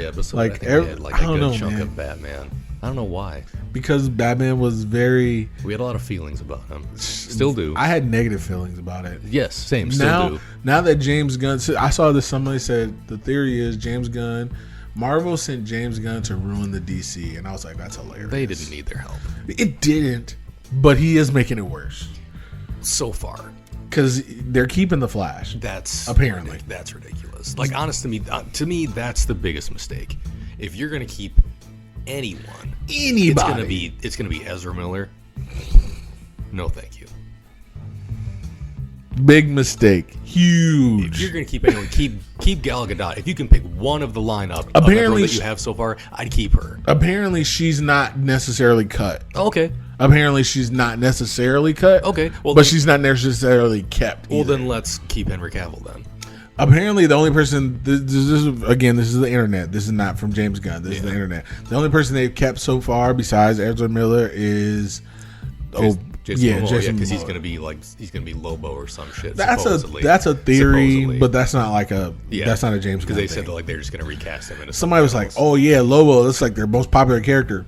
episode. I think we had a good chunk of Batman. I don't know why. Because Batman was very... We had a lot of feelings about him. Still do. I had negative feelings about it. Yes, same. Still do. Now that James Gunn... I saw this, somebody said, the theory is James Gunn... Marvel sent James Gunn to ruin the DC. And I was like, that's hilarious. They didn't need their help. It didn't. But he is making it worse. So far. Because they're keeping the Flash. Apparently. That's ridiculous. Honest to me, that's the biggest mistake. If you're going to keep... anybody, it's gonna be Ezra Miller. No, thank you. Big mistake. Huge. If you're gonna keep anyone, keep Gal Gadot. If you can pick one of the lineup apparently that you have so far, I'd keep her. Apparently, she's not necessarily cut. Okay. Apparently, she's not necessarily cut. Okay. Well, but she's not necessarily kept. Well, then let's keep Henry Cavill then. Apparently, the only person this is the internet. This is not from James Gunn. This is the internet. The only person they've kept so far besides Ezra Miller is Jason Jason because Momoa. he's gonna be Lobo or some shit. That's supposedly. a theory, Supposedly. but that's not like that's not a James Gunn because they thing. said that, like they're just gonna recast him. Into Somebody was like, else. "Oh yeah, Lobo. That's like their most popular character."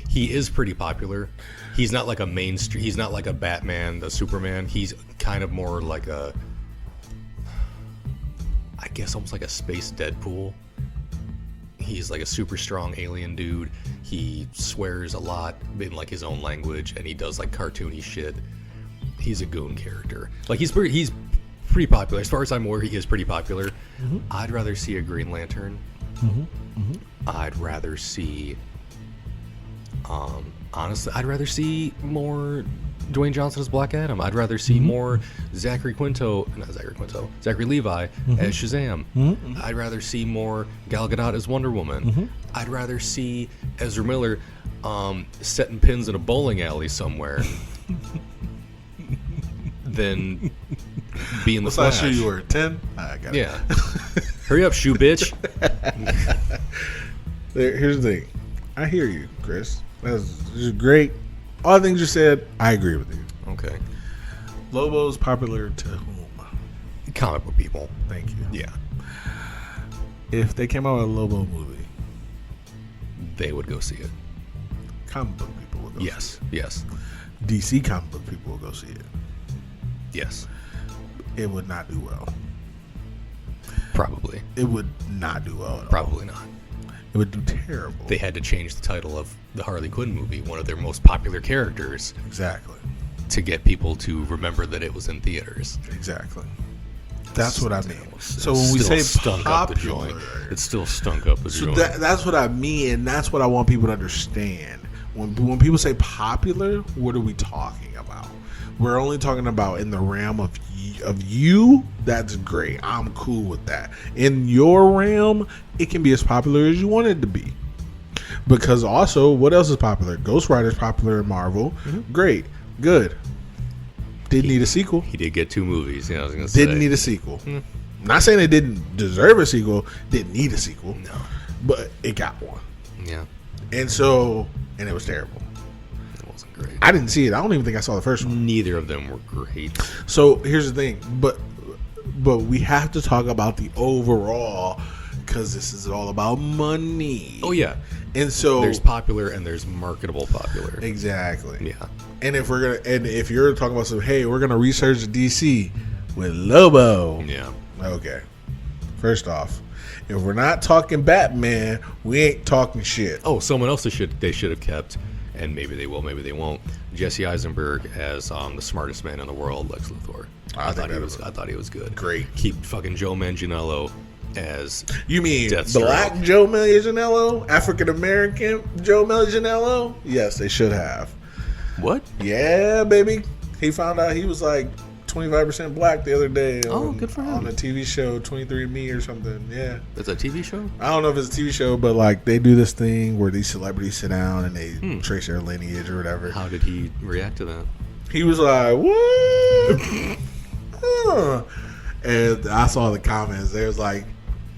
He is pretty popular. He's not like a mainstream. He's not like a Batman, the Superman. He's kind of more like a, I guess, almost like a space Deadpool. He's like a super strong alien dude. He swears a lot in like his own language, and he does like cartoony shit. He's a goon character. Like he's pretty popular. As far as I'm aware, he is pretty popular. Mm-hmm. I'd rather see a Green Lantern. Mm-hmm. Mm-hmm. I'd rather see. Honestly, I'd rather see more Dwayne Johnson as Black Adam. I'd rather see more Zachary Levi as Shazam. Mm-hmm. I'd rather see more Gal Gadot as Wonder Woman. Mm-hmm. I'd rather see Ezra Miller setting pins in a bowling alley somewhere than be in the Flash. What size shoe you were? 10? I got it. Yeah. Hurry up, shoe bitch. Here's the thing. I hear you, Chris. That's great. All the things you said, I agree with you. Okay. Lobo's popular to whom? Comic book people. Thank you. Yeah. If they came out with a Lobo movie, they would go see it. Comic book people would go see it. Yes. DC comic book people will go see it. Yes. It would not do well. Probably. It would not do well at all. Probably not. It would do terrible. They had to change the title of the Harley Quinn movie, one of their most popular characters. Exactly. To get people to remember that it was in theaters. Exactly. That's what I mean. So when we say stunk popular, up the joint, it still stunk up the joint. That's what I mean, and that's what I want people to understand. When people say popular, what are we talking about? We're only talking about in the realm of you. That's great. I'm cool with that. In your realm, it can be as popular as you want it to be. Because also, what else is popular? Ghost Rider's popular in Marvel. Mm-hmm. Great. Good. Didn't need a sequel. He did get 2 movies. Yeah, I was gonna say. Didn't need a sequel. Not saying it didn't deserve a sequel. Didn't need a sequel. No. But it got one. Yeah. And it was terrible. It wasn't great. I didn't see it. I don't even think I saw the first one. Neither of them were great. So here's the thing. But we have to talk about the overall, because this is all about money. Oh, yeah. And so there's popular and there's marketable popular. Exactly. Yeah. And if you're talking about we're gonna research DC with Lobo. Yeah. Okay. First off, if we're not talking Batman, we ain't talking shit. Oh, someone else they should have kept, and maybe they will, maybe they won't. Jesse Eisenberg as the smartest man in the world, Lex Luthor. I thought he was good. Great. Keep fucking Joe Manganiello as You mean Deathstroke. Black Joe Manganiello? African American Joe Manganiello? Yes, they should have. What? Yeah, baby. He found out he was like 25% black the other day. Good for him. On a TV show, 23andMe or something. Yeah. It's a TV show? I don't know if it's a TV show, but like they do this thing where these celebrities sit down and they trace their lineage or whatever. How did he react to that? He was like, "What?" And I saw the comments. They was like,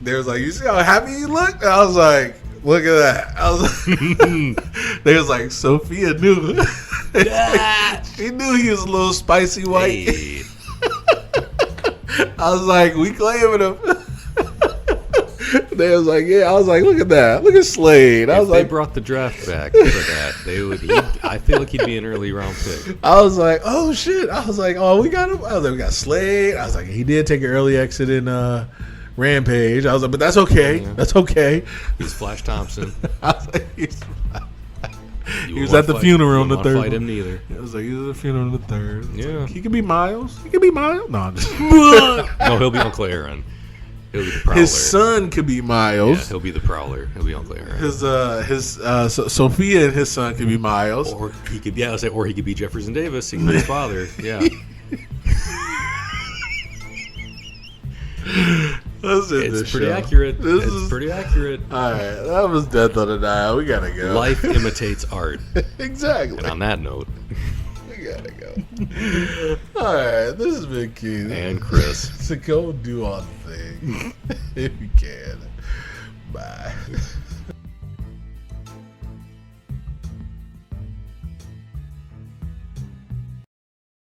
"You see how happy you look?" And I was like, "Look at that." I was like, they was like, Sophia knew. She knew he was a little spicy white. Hey. I was like, we claiming him. They was like, yeah. I was like, look at that. Look at Slade. I was they like, brought the draft back for that. I feel like he'd be an early round pick. I was like, oh shit. I was like, oh, we got him. I was like, we got Slade. I was like, he did take an early exit in Rampage. I was like, but that's okay. Yeah. That's okay. He's Flash Thompson. I was like, he was at the funeral on the third. Fight him neither. I was like, he was at the funeral on the third. Yeah, like, he could be Miles. He could be Miles. No, I'm just no, he'll be Uncle Aaron. He'll be the Prowler. His son could be Miles. Yeah, he'll be the Prowler. He'll be Uncle Aaron. Sophia and his son could be Miles. Or he could, or he could be Jefferson Davis. He could be his father. Yeah. It's pretty accurate. It's pretty accurate. All right, that was Death on the Nile. We gotta go. Life imitates art. Exactly. And on that note, we gotta go. All right, this has been Keith and Chris. So go do all the things if you can. Bye.